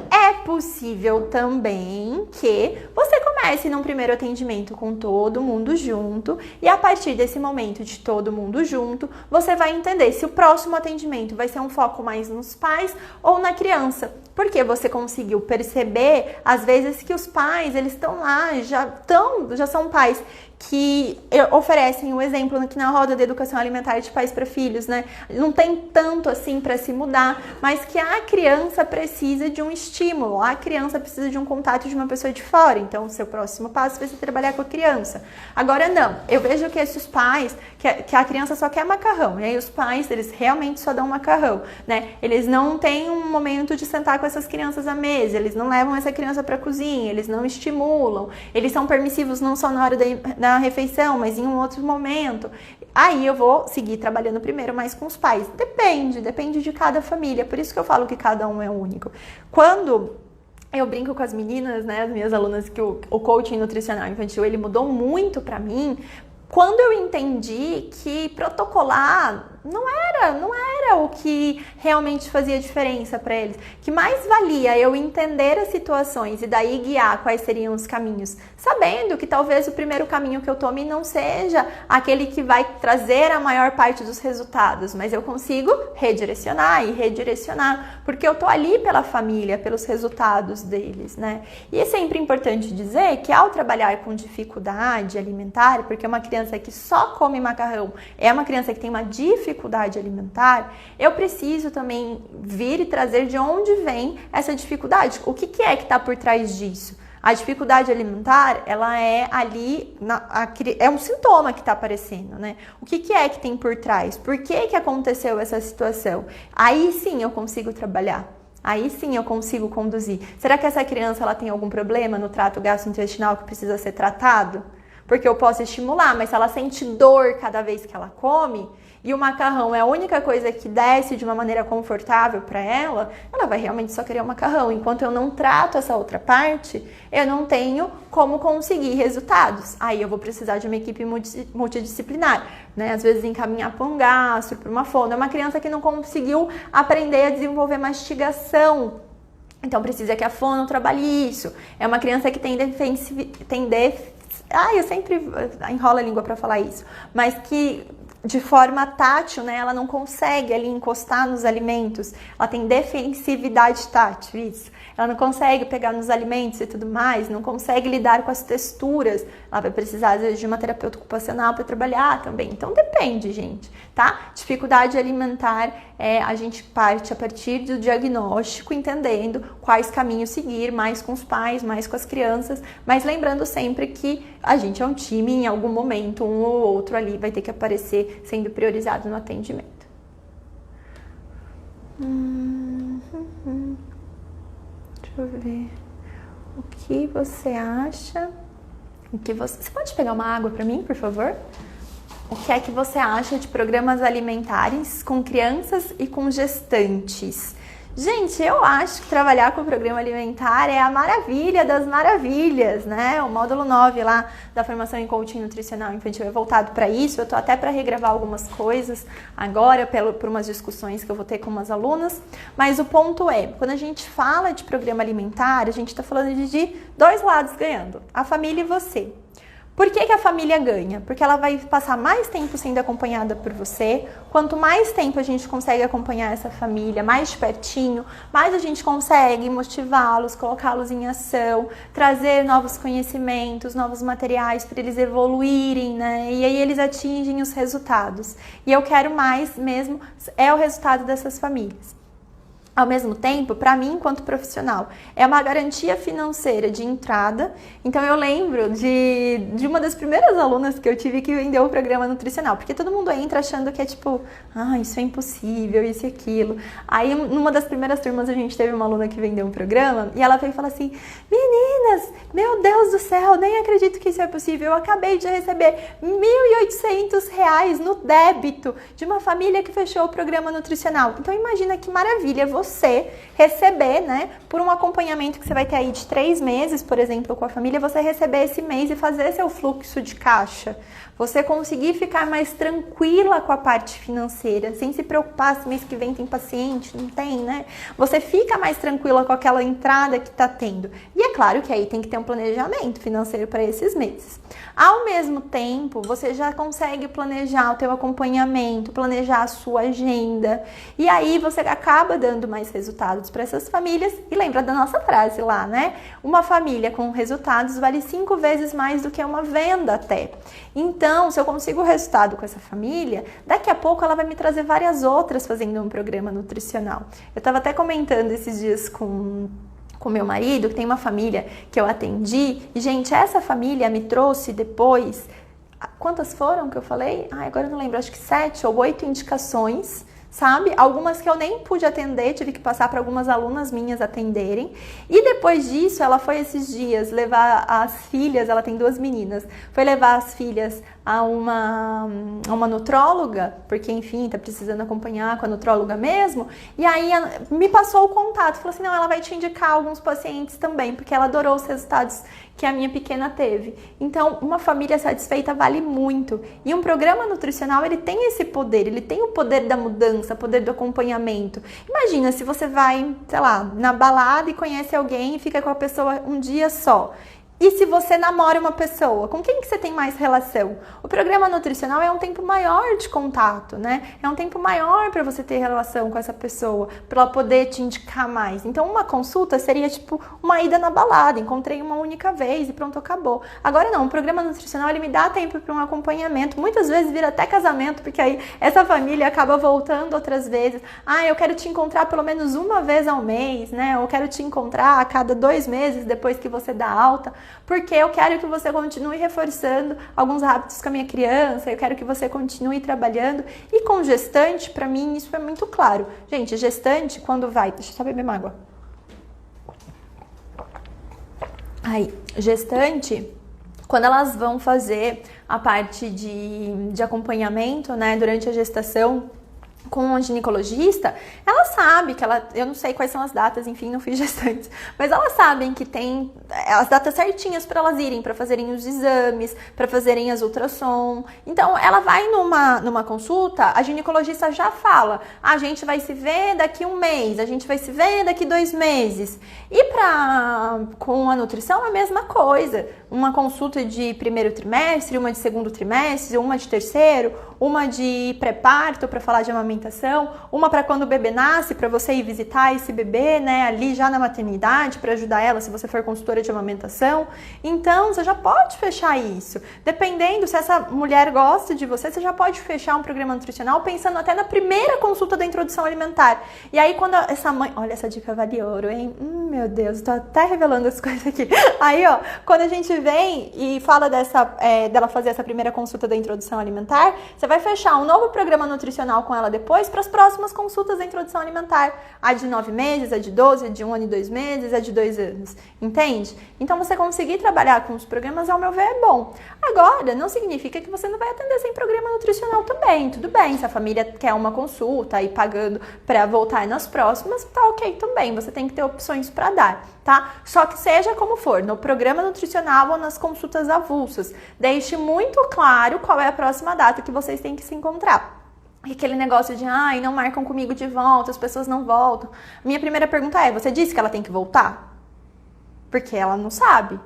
É possível também que você comece comece num primeiro atendimento com todo mundo junto e a partir desse momento de todo mundo junto, você vai entender se o próximo atendimento vai ser um foco mais nos pais ou na criança. Porque você conseguiu perceber, às vezes, que os pais, eles estão lá, já são pais que oferecem o exemplo aqui na roda de educação alimentar de pais para filhos, né? Não tem tanto assim para se mudar, mas que a criança precisa de um estímulo, a criança precisa de um contato de uma pessoa de fora. Então, o seu próximo passo vai ser trabalhar com a criança. Agora, não, eu vejo que esses pais, que a criança só quer macarrão, e aí os pais, eles realmente só dão macarrão, né? Eles não têm um momento de sentar com essas crianças à mesa, eles não levam essa criança para a cozinha, eles não estimulam, eles são permissivos não só na hora da refeição, mas em um outro momento. Aí eu vou seguir trabalhando primeiro mais com os pais. Depende de cada família. Por isso que eu falo que cada um é único. Quando eu brinco com as meninas, né, as minhas alunas, que o coaching nutricional infantil, ele mudou muito pra mim, quando eu entendi que protocolar não era o que realmente fazia diferença para eles, que mais valia eu entender as situações e daí guiar quais seriam os caminhos, sabendo que talvez o primeiro caminho que eu tome não seja aquele que vai trazer a maior parte dos resultados, mas eu consigo redirecionar, porque eu tô ali pela família, pelos resultados deles, né? E é sempre importante dizer que ao trabalhar com dificuldade alimentar, porque uma criança que só come macarrão é uma criança que tem uma dificuldade alimentar, eu preciso também vir e trazer de onde vem essa dificuldade. O que é que está por trás disso? A dificuldade alimentar, ela é ali, é um sintoma que está aparecendo, né? O que é que tem por trás? Por que aconteceu essa situação? Aí sim eu consigo trabalhar. Aí sim eu consigo conduzir. Será que essa criança ela tem algum problema no trato gastrointestinal que precisa ser tratado? Porque eu posso estimular, mas se ela sente dor cada vez que ela come, e o macarrão é a única coisa que desce de uma maneira confortável para ela, ela vai realmente só querer o macarrão. Enquanto eu não trato essa outra parte, eu não tenho como conseguir resultados. Aí eu vou precisar de uma equipe multidisciplinar, né? Às vezes encaminhar para um gastro, para uma fono. É uma criança que não conseguiu aprender a desenvolver mastigação. Então precisa que a fono trabalhe isso. É uma criança que eu sempre enrolo a língua para falar isso, mas que de forma tátil, né, ela não consegue ali encostar nos alimentos, ela tem defensividade tátil, isso. Ela não consegue pegar nos alimentos e tudo mais, não consegue lidar com as texturas, ela vai precisar às vezes de uma terapeuta ocupacional para trabalhar também. Então depende, gente, tá? Dificuldade alimentar, a gente parte a partir do diagnóstico, entendendo quais caminhos seguir, mais com os pais, mais com as crianças, mas lembrando sempre que a gente é um time, em algum momento um ou outro ali vai ter que aparecer sendo priorizado no atendimento. Deixa eu ver. O que você acha? Você pode pegar uma água para mim, por favor? O que é que você acha de programas alimentares com crianças e com gestantes? Gente, eu acho que trabalhar com o programa alimentar é a maravilha das maravilhas, né? O módulo 9 lá da formação em coaching nutricional infantil é voltado para isso. Eu tô até para regravar algumas coisas agora por umas discussões que eu vou ter com umas alunas. Mas o ponto é, quando a gente fala de programa alimentar, a gente tá falando de dois lados ganhando, a família e você. Por que a família ganha? Porque ela vai passar mais tempo sendo acompanhada por você. Quanto mais tempo a gente consegue acompanhar essa família, mais de pertinho, mais a gente consegue motivá-los, colocá-los em ação, trazer novos conhecimentos, novos materiais para eles evoluírem, né? E aí eles atingem os resultados. E eu quero mais mesmo, é o resultado dessas famílias. Ao mesmo tempo, para mim, enquanto profissional, é uma garantia financeira de entrada. Então, eu lembro de uma das primeiras alunas que eu tive que vendeu o programa nutricional, porque todo mundo entra achando que é tipo, isso é impossível, isso e aquilo. Aí, numa das primeiras turmas, a gente teve uma aluna que vendeu um programa e ela veio falar assim, meninas, meu Deus do céu, nem acredito que isso é possível. Eu acabei de receber R$1.800 no débito de uma família que fechou o programa nutricional. Então, imagina que maravilha você receber, né, por um acompanhamento que você vai ter aí de 3 meses, por exemplo, com a família, você receber esse mês e fazer seu fluxo de caixa. Você conseguir ficar mais tranquila com a parte financeira, sem se preocupar se mês que vem tem paciente, não tem, né? Você fica mais tranquila com aquela entrada que tá tendo. E é claro que aí tem que ter um planejamento. planejamento financeiro para esses meses. Ao mesmo tempo, você já consegue planejar o teu acompanhamento, planejar a sua agenda, e aí você acaba dando mais resultados para essas famílias. E lembra da nossa frase lá, né? Uma família com resultados vale 5 vezes mais do que uma venda até. Então, se eu consigo o resultado com essa família, daqui a pouco ela vai me trazer várias outras fazendo um programa nutricional. Eu estava até comentando esses dias com meu marido, que tem uma família que eu atendi, e, gente, essa família me trouxe depois, quantas foram que eu falei? Agora eu não lembro, acho que 7 ou 8 indicações, sabe? Algumas que eu nem pude atender, tive que passar para algumas alunas minhas atenderem. E depois disso, ela foi esses dias levar as filhas, ela tem 2 meninas, foi levar as filhas a uma nutróloga, porque, enfim, tá precisando acompanhar com a nutróloga mesmo. E aí me passou o contato, falou assim, não, ela vai te indicar alguns pacientes também, porque ela adorou os resultados que a minha pequena teve. Então, uma família satisfeita vale muito. E um programa nutricional, ele tem esse poder, ele tem o poder da mudança, o poder do acompanhamento. Imagina se você vai, sei lá, na balada e conhece alguém e fica com a pessoa um dia só. E se você namora uma pessoa, com quem que você tem mais relação? O programa nutricional é um tempo maior de contato, né? É um tempo maior para você ter relação com essa pessoa, para ela poder te indicar mais. Então, uma consulta seria tipo uma ida na balada, encontrei uma única vez e pronto, acabou. Agora não, o programa nutricional, ele me dá tempo para um acompanhamento, muitas vezes vira até casamento, porque aí essa família acaba voltando outras vezes. Eu quero te encontrar pelo menos uma vez ao mês, né? Ou quero te encontrar a cada 2 meses depois que você dá alta, porque eu quero que você continue reforçando alguns hábitos com a minha criança, eu quero que você continue trabalhando. E com gestante, para mim, isso é muito claro. Gente, gestante, quando vai... Deixa eu só beber uma água. Gestante, quando elas vão fazer a parte de acompanhamento, né, durante a gestação, com a ginecologista, ela sabe que eu não sei quais são as datas, enfim, não fiz gestantes, mas elas sabem que tem as datas certinhas para elas irem, para fazerem os exames, para fazerem as ultrassom. Então, ela vai numa consulta, a ginecologista já fala, a gente vai se ver daqui 1 mês, a gente vai se ver daqui 2 meses. E com a nutrição, a mesma coisa. Uma consulta de 1º trimestre, uma de 2º trimestre, uma de 3º, uma de pré-parto para falar de amamentação, uma para quando o bebê nasce, para você ir visitar esse bebê, né, ali já na maternidade, para ajudar ela se você for consultora de amamentação. Então, você já pode fechar isso. Dependendo se essa mulher gosta de você, você já pode fechar um programa nutricional pensando até na primeira consulta da introdução alimentar. E aí, quando essa mãe... Olha, essa dica vale ouro, hein? Meu Deus, tô até revelando as coisas aqui. Aí, ó, quando a gente vem e fala dela fazer essa primeira consulta da introdução alimentar, você vai fechar um novo programa nutricional com ela depois para as próximas consultas da introdução alimentar. A de 9 meses, a de 12, a de 1 ano e 2 meses, a de 2 anos. Entende? Então, você conseguir trabalhar com os programas, ao meu ver, é bom. Agora, não significa que você não vai atender sem programa nutricional também. Tudo bem, se a família quer uma consulta e pagando para voltar nas próximas, tá ok também. Você tem que ter opções para dar, tá? Só que seja como for, no programa nutricional ou nas consultas avulsas, deixe muito claro qual é a próxima data que vocês têm que se encontrar. E aquele negócio de, não marcam comigo de volta, as pessoas não voltam. Minha primeira pergunta é, você disse que ela tem que voltar? Porque ela não sabe.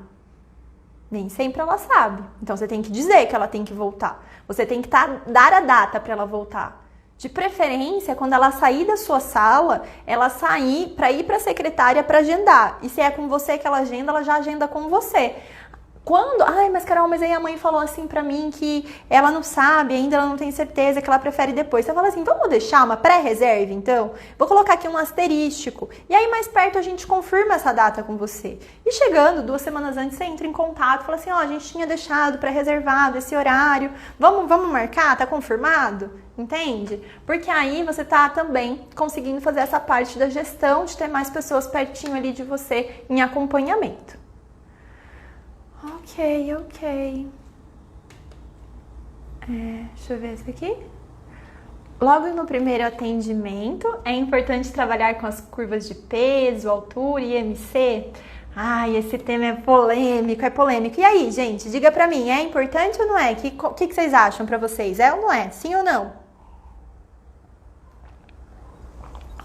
Nem sempre ela sabe. Então, você tem que dizer que ela tem que voltar. Você tem que dar a data para ela voltar. De preferência, quando ela sair da sua sala, ela sair para ir para a secretária para agendar. E se é com você que ela já agenda com você. Quando... mas Carol, mas aí a mãe falou assim pra mim que ela não sabe, ainda ela não tem certeza, que ela prefere depois. Você fala assim, vamos deixar uma pré-reserva, então? Vou colocar aqui um asterístico. E aí, mais perto, a gente confirma essa data com você. E chegando, 2 semanas antes, você entra em contato, fala assim, a gente tinha deixado pré-reservado esse horário. Vamos marcar? Tá confirmado? Entende? Porque aí você tá também conseguindo fazer essa parte da gestão, de ter mais pessoas pertinho ali de você em acompanhamento. Ok. Deixa eu ver esse aqui. Logo no primeiro atendimento, é importante trabalhar com as curvas de peso, altura e IMC. Esse tema é polêmico. E aí, gente, diga pra mim, é importante ou não é? O que vocês acham pra vocês? É ou não é? Sim ou não?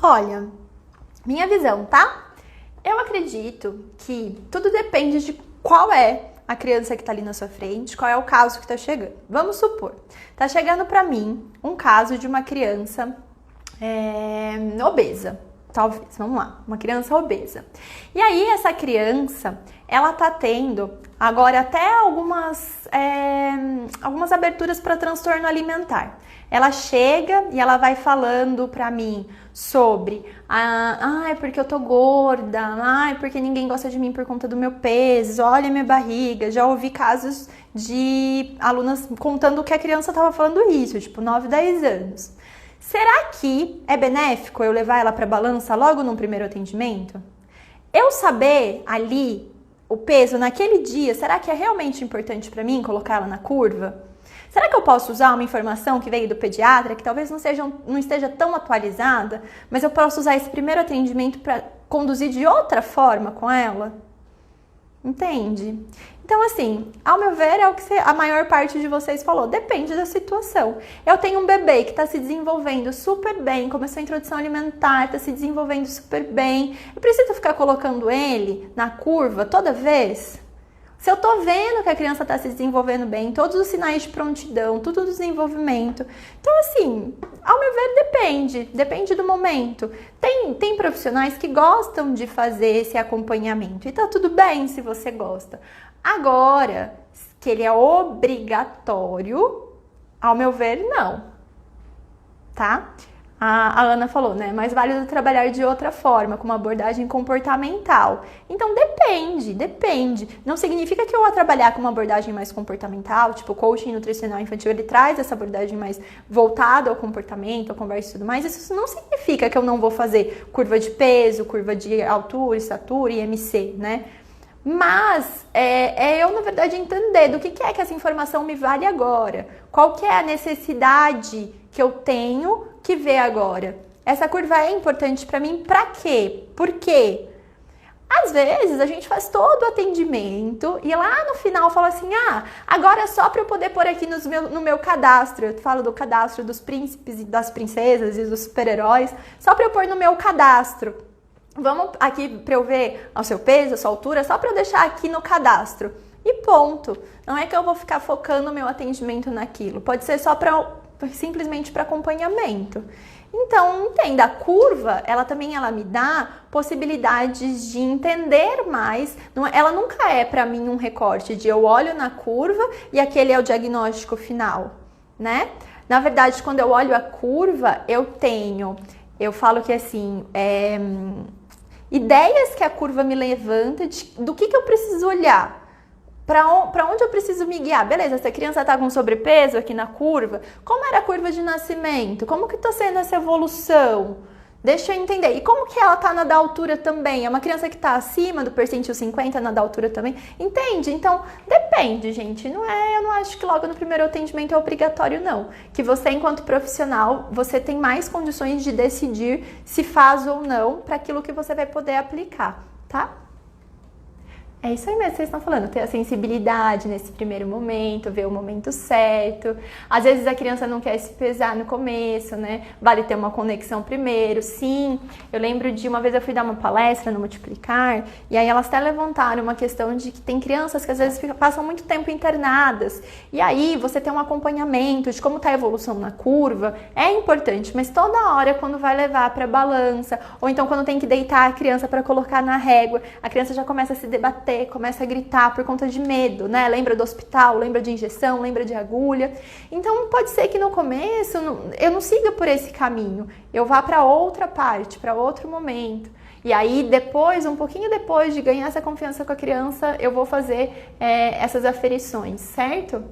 Olha, minha visão, tá? Eu acredito que tudo depende de qual é a criança que está ali na sua frente, qual é o caso que está chegando. Vamos supor, está chegando para mim um caso de uma criança obesa, talvez, vamos lá, uma criança obesa. E aí essa criança, ela tá tendo agora até algumas aberturas para transtorno alimentar. Ela chega e ela vai falando pra mim sobre ai, porque eu tô gorda, ai, porque ninguém gosta de mim por conta do meu peso, olha minha barriga. Já ouvi casos de alunas contando que a criança tava falando isso, tipo 9, 10 anos. Será que é benéfico eu levar ela pra balança logo num primeiro atendimento? Eu saber ali o peso naquele dia, será que é realmente importante pra mim colocar ela na curva? Será que eu posso usar uma informação que veio do pediatra, que talvez não esteja tão atualizada, mas eu posso usar esse primeiro atendimento para conduzir de outra forma com ela? Entende? Então, assim, ao meu ver, é o que a maior parte de vocês falou. Depende da situação. Eu tenho um bebê que está se desenvolvendo super bem, começou a introdução alimentar, está se desenvolvendo super bem. Eu preciso ficar colocando ele na curva toda vez? Se eu tô vendo que a criança tá se desenvolvendo bem, todos os sinais de prontidão, tudo do desenvolvimento. Então, assim, ao meu ver, depende do momento. Tem profissionais que gostam de fazer esse acompanhamento e tá tudo bem se você gosta. Agora, que ele é obrigatório, ao meu ver, não. Tá? A Ana falou, né? Mais válido trabalhar de outra forma, com uma abordagem comportamental. Então, depende. Não significa que eu vou trabalhar com uma abordagem mais comportamental, tipo o coaching nutricional infantil, ele traz essa abordagem mais voltada ao comportamento, à conversa e tudo mais. Isso não significa que eu não vou fazer curva de peso, curva de altura, estatura e IMC, né? Mas eu, na verdade, entender do que é que essa informação me vale agora. Qual que é a necessidade que eu tenho que ver agora? Essa curva é importante para mim para quê? Por quê? Às vezes a gente faz todo o atendimento e lá no final fala assim, agora é só para eu poder pôr aqui no meu cadastro. Eu falo do cadastro dos príncipes e das princesas e dos super-heróis, só para eu pôr no meu cadastro. Vamos aqui para eu ver o seu peso, a sua altura, só para eu deixar aqui no cadastro. E ponto. Não é que eu vou ficar focando o meu atendimento naquilo. Pode ser só simplesmente para acompanhamento. Então, entenda, a curva, ela me dá possibilidades de entender mais. Ela nunca é para mim um recorte de eu olho na curva e aquele é o diagnóstico final, né? Na verdade, quando eu olho a curva, eu falo que assim, ideias que a curva me levanta do que eu preciso olhar. Para onde eu preciso me guiar? Beleza, essa criança está com sobrepeso aqui na curva. Como era a curva de nascimento? Como que está sendo essa evolução? Deixa eu entender. E como que ela está na da altura também? É uma criança que está acima do percentil 50 na da altura também? Entende? Então, depende, gente. Eu não acho que logo no primeiro atendimento é obrigatório, não. Que você, enquanto profissional, você tem mais condições de decidir se faz ou não para aquilo que você vai poder aplicar, tá? É isso aí mesmo que vocês estão falando, ter a sensibilidade nesse primeiro momento, ver o momento certo. Às vezes a criança não quer se pesar no começo, né? Vale ter uma conexão primeiro, sim. Eu lembro de uma vez eu fui dar uma palestra no Multiplicar, e aí elas até levantaram uma questão de que tem crianças que às vezes passam muito tempo internadas. E aí você tem um acompanhamento de como está a evolução na curva, é importante, mas toda hora quando vai levar para balança, ou então quando tem que deitar a criança para colocar na régua, a criança já começa a se debater, começa a gritar por conta de medo, né? Lembra do hospital, lembra de injeção, lembra de agulha. Então pode ser que no começo eu não siga por esse caminho, eu vá para outra parte, para outro momento. E aí depois, um pouquinho depois de ganhar essa confiança com a criança, eu vou fazer essas aferições, certo?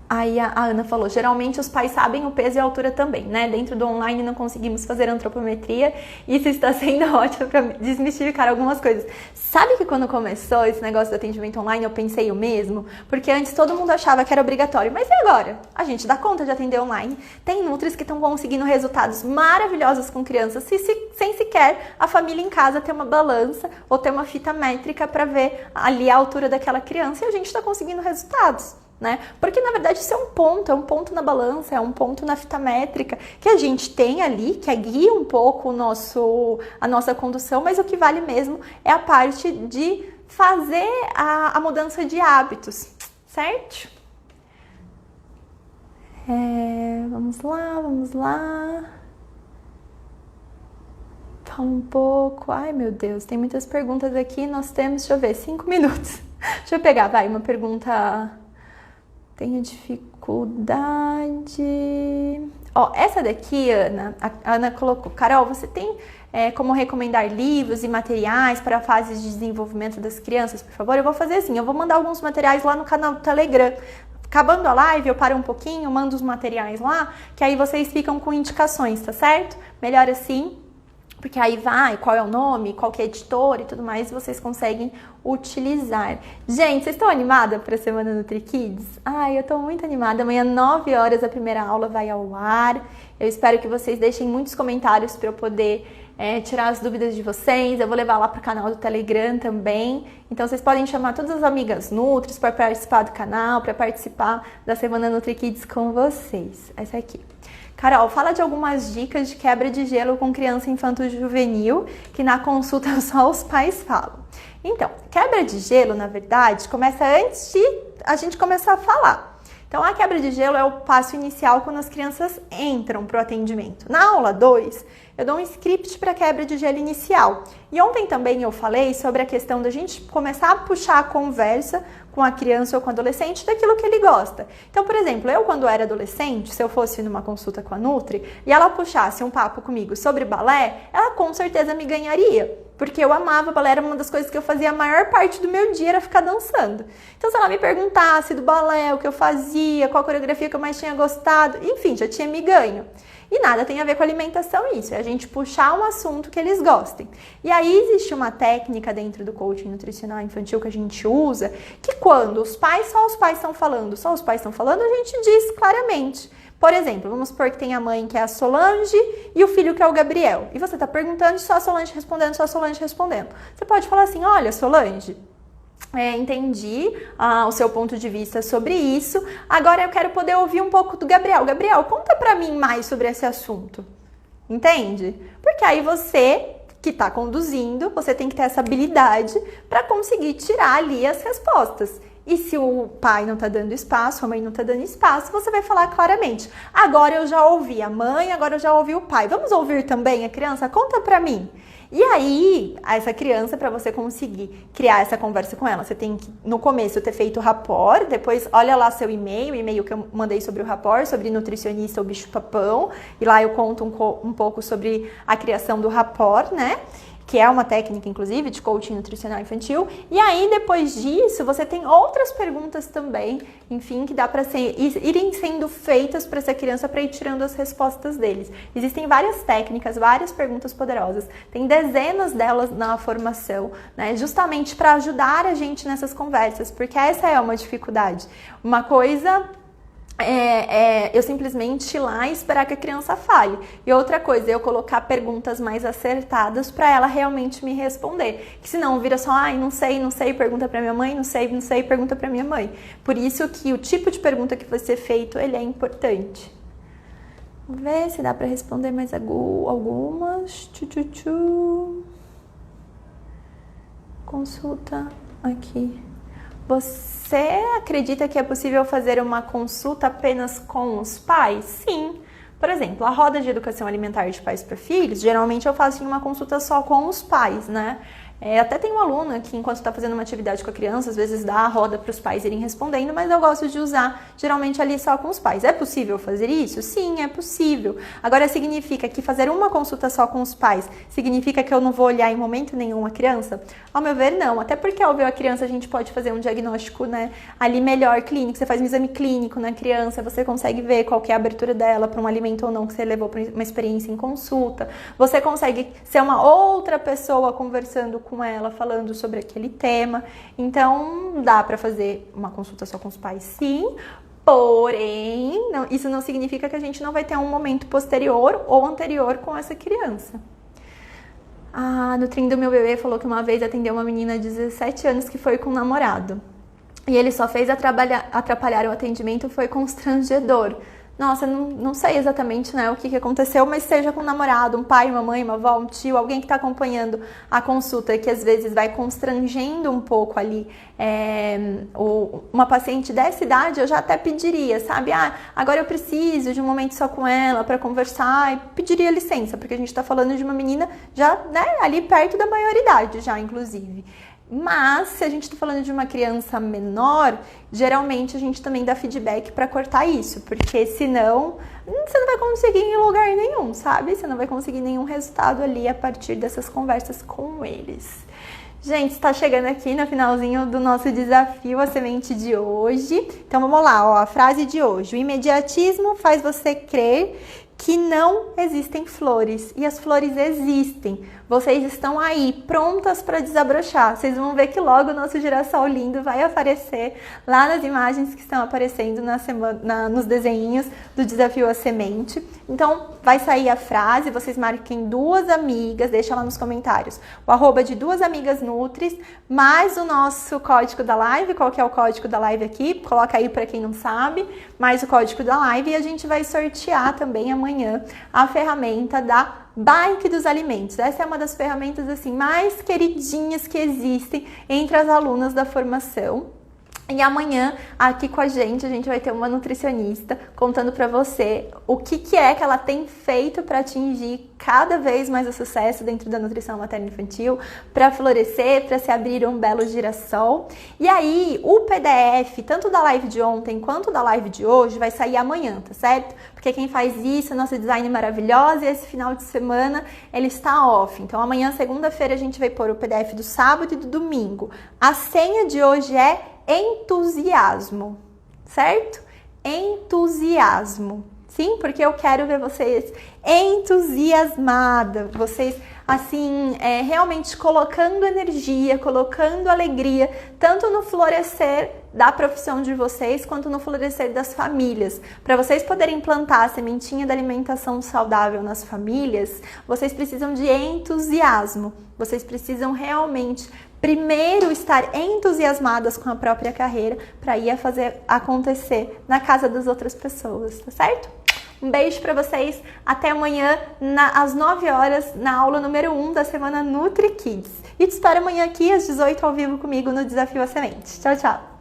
Aí a Ana falou, geralmente os pais sabem o peso e a altura também, né? Dentro do online não conseguimos fazer antropometria, isso está sendo ótimo para desmistificar algumas coisas. Sabe que quando começou esse negócio do atendimento online eu pensei o mesmo? Porque antes todo mundo achava que era obrigatório, mas e agora? A gente dá conta de atender online. Tem nutris que estão conseguindo resultados maravilhosos com crianças sem sequer a família em casa ter uma balança ou ter uma fita métrica para ver ali a altura daquela criança, e a gente está conseguindo resultados. né? Porque na verdade isso é um ponto na balança, é um ponto na fita métrica que a gente tem ali, que guia um pouco a nossa condução, mas o que vale mesmo é a parte de fazer a mudança de hábitos, certo? Vamos lá. Fala um pouco. Ai, meu Deus, tem muitas perguntas aqui. Nós temos, deixa eu ver, 5 minutos. Deixa eu pegar, vai, uma pergunta. Tenho dificuldade. Ó, essa daqui, Ana, a Ana colocou. Carol, você tem como recomendar livros e materiais para fases de desenvolvimento das crianças, por favor? Eu vou fazer assim, eu vou mandar alguns materiais lá no canal do Telegram. Acabando a live, eu paro um pouquinho, mando os materiais lá, que aí vocês ficam com indicações, tá certo? Melhor assim, porque aí vai, qual é o nome, qual que é a editora e tudo mais, vocês conseguem utilizar. Gente, vocês estão animadas para a Semana NutriKids? Ai, eu estou muito animada. Amanhã, 9 horas, a primeira aula vai ao ar. Eu espero que vocês deixem muitos comentários para eu poder tirar as dúvidas de vocês. Eu vou levar lá para o canal do Telegram também. Então, vocês podem chamar todas as amigas Nutris para participar do canal, para participar da Semana NutriKids com vocês. Essa aqui. Carol, fala de algumas dicas de quebra de gelo com criança infanto-juvenil, que na consulta só os pais falam. Então, quebra de gelo, na verdade, começa antes de a gente começar a falar. Então, a quebra de gelo é o passo inicial quando as crianças entram para o atendimento. Na aula 2, eu dou um script para quebra de gelo inicial. E ontem também eu falei sobre a questão da gente começar a puxar a conversa com a criança ou com o adolescente daquilo que ele gosta. Então, por exemplo, eu quando era adolescente, se eu fosse numa consulta com a Nutri e ela puxasse um papo comigo sobre balé, ela com certeza me ganharia. Porque eu amava balé, era uma das coisas que eu fazia a maior parte do meu dia, era ficar dançando. Então, se ela me perguntasse do balé, o que eu fazia, qual coreografia que eu mais tinha gostado, enfim, já tinha me ganho. E nada tem a ver com alimentação isso, é a gente puxar um assunto que eles gostem. E aí existe uma técnica dentro do coaching nutricional infantil que a gente usa, que quando só os pais estão falando, a gente diz claramente. Por exemplo, vamos supor que tem a mãe que é a Solange e o filho que é o Gabriel. E você está perguntando, só a Solange respondendo. Você pode falar assim, olha, Solange, entendi o seu ponto de vista sobre isso. Agora eu quero poder ouvir um pouco do Gabriel. Gabriel, conta pra mim mais sobre esse assunto. Entende? Porque aí você que está conduzindo, você tem que ter essa habilidade para conseguir tirar ali as respostas. E se o pai não está dando espaço, a mãe não está dando espaço, você vai falar claramente. Agora eu já ouvi a mãe, agora eu já ouvi o pai. Vamos ouvir também a criança? Conta pra mim. E aí, essa criança, para você conseguir criar essa conversa com ela, você tem que, no começo, ter feito o rapport, depois olha lá seu e-mail, o e-mail que eu mandei sobre o rapport, sobre nutricionista ou bicho-papão, e lá eu conto um pouco sobre a criação do rapport, né? Que é uma técnica, inclusive, de coaching nutricional infantil. E aí, depois disso, você tem outras perguntas também, enfim, que dá para irem sendo feitas para essa criança para ir tirando as respostas deles. Existem várias técnicas, várias perguntas poderosas. Tem dezenas delas na formação, né? Justamente para ajudar a gente nessas conversas, porque essa é uma dificuldade. Uma coisa eu simplesmente ir lá e esperar que a criança fale. E outra coisa, eu colocar perguntas mais acertadas para ela realmente me responder. Que senão vira só, não sei, pergunta para minha mãe, não sei, pergunta para minha mãe. Por isso que o tipo de pergunta que vai ser feito, ele é importante. Vamos ver se dá para responder mais algumas. Consulta aqui. Você acredita que é possível fazer uma consulta apenas com os pais? Sim. Por exemplo, a roda de educação alimentar de pais para filhos, geralmente eu faço uma consulta só com os pais, né? Até tem um aluno que, enquanto está fazendo uma atividade com a criança, às vezes dá a roda para os pais irem respondendo, mas eu gosto de usar geralmente ali só com os pais. É possível fazer isso? Sim, é possível. Agora, significa que fazer uma consulta só com os pais significa que eu não vou olhar em momento nenhum a criança? Ao meu ver, não. Até porque ao ver a criança, a gente pode fazer um diagnóstico, né, ali melhor clínico. Você faz um exame clínico na criança, você consegue ver qual que é a abertura dela para um alimento ou não que você levou para uma experiência em consulta. Você consegue ser uma outra pessoa conversando com ela, falando sobre aquele tema. Então, dá para fazer uma consulta só com os pais, sim. Porém, isso não significa que a gente não vai ter um momento posterior ou anterior com essa criança. A nutrim do meu bebê falou que uma vez atendeu uma menina de 17 anos que foi com um namorado. e ele só fez atrapalhar o atendimento, foi constrangedor. Nossa, não sei exatamente, né, o que aconteceu, mas seja com um namorado, um pai, uma mãe, uma avó, um tio, alguém que está acompanhando a consulta, que às vezes vai constrangendo um pouco ali uma paciente dessa idade, eu já até pediria, sabe? Agora eu preciso de um momento só com ela para conversar, e pediria licença, porque a gente está falando de uma menina já, né, ali perto da maioridade já, inclusive. Mas, se a gente está falando de uma criança menor, geralmente a gente também dá feedback para cortar isso, porque senão você não vai conseguir em lugar nenhum, sabe? Você não vai conseguir nenhum resultado ali a partir dessas conversas com eles. Gente, está chegando aqui no finalzinho do nosso desafio, a semente de hoje. Então vamos lá, ó, a frase de hoje. O imediatismo faz você crer que não existem flores, e as flores existem. Vocês estão aí, prontas para desabrochar. Vocês vão ver que logo o nosso girassol lindo vai aparecer lá nas imagens que estão aparecendo nos desenhinhos do desafio A Semente. Então, vai sair a frase, vocês marquem 2 amigas, deixa lá nos comentários. O @ de 2 amigas Nutris, mais o nosso código da live. Qual que é o código da live aqui? Coloca aí para quem não sabe, mais o código da live, e a gente vai sortear também amanhã a ferramenta da Bike dos Alimentos. Essa é uma das ferramentas assim mais queridinhas que existem entre as alunas da formação. E amanhã, aqui com a gente vai ter uma nutricionista contando para você o que é que ela tem feito para atingir cada vez mais o sucesso dentro da nutrição materno-infantil, para florescer, para se abrir um belo girassol. E aí, o PDF, tanto da live de ontem quanto da live de hoje, vai sair amanhã, tá certo? Porque quem faz isso é nosso design maravilhoso, e esse final de semana ele está off. Então, amanhã, segunda-feira, a gente vai pôr o PDF do sábado e do domingo. A senha de hoje é entusiasmo, certo? Entusiasmo. Sim, porque eu quero ver vocês entusiasmadas, vocês assim, realmente colocando energia, colocando alegria, tanto no florescer da profissão de vocês, quanto no florescer das famílias. Para vocês poderem plantar a sementinha da alimentação saudável nas famílias, vocês precisam de entusiasmo, vocês precisam realmente primeiro estar entusiasmadas com a própria carreira para ir a fazer acontecer na casa das outras pessoas, tá certo? Um beijo para vocês, até amanhã às 9 horas na aula número 1 da semana Nutri Kids. E te espero amanhã aqui às 18 ao vivo comigo no Desafio A Semente. Tchau, tchau!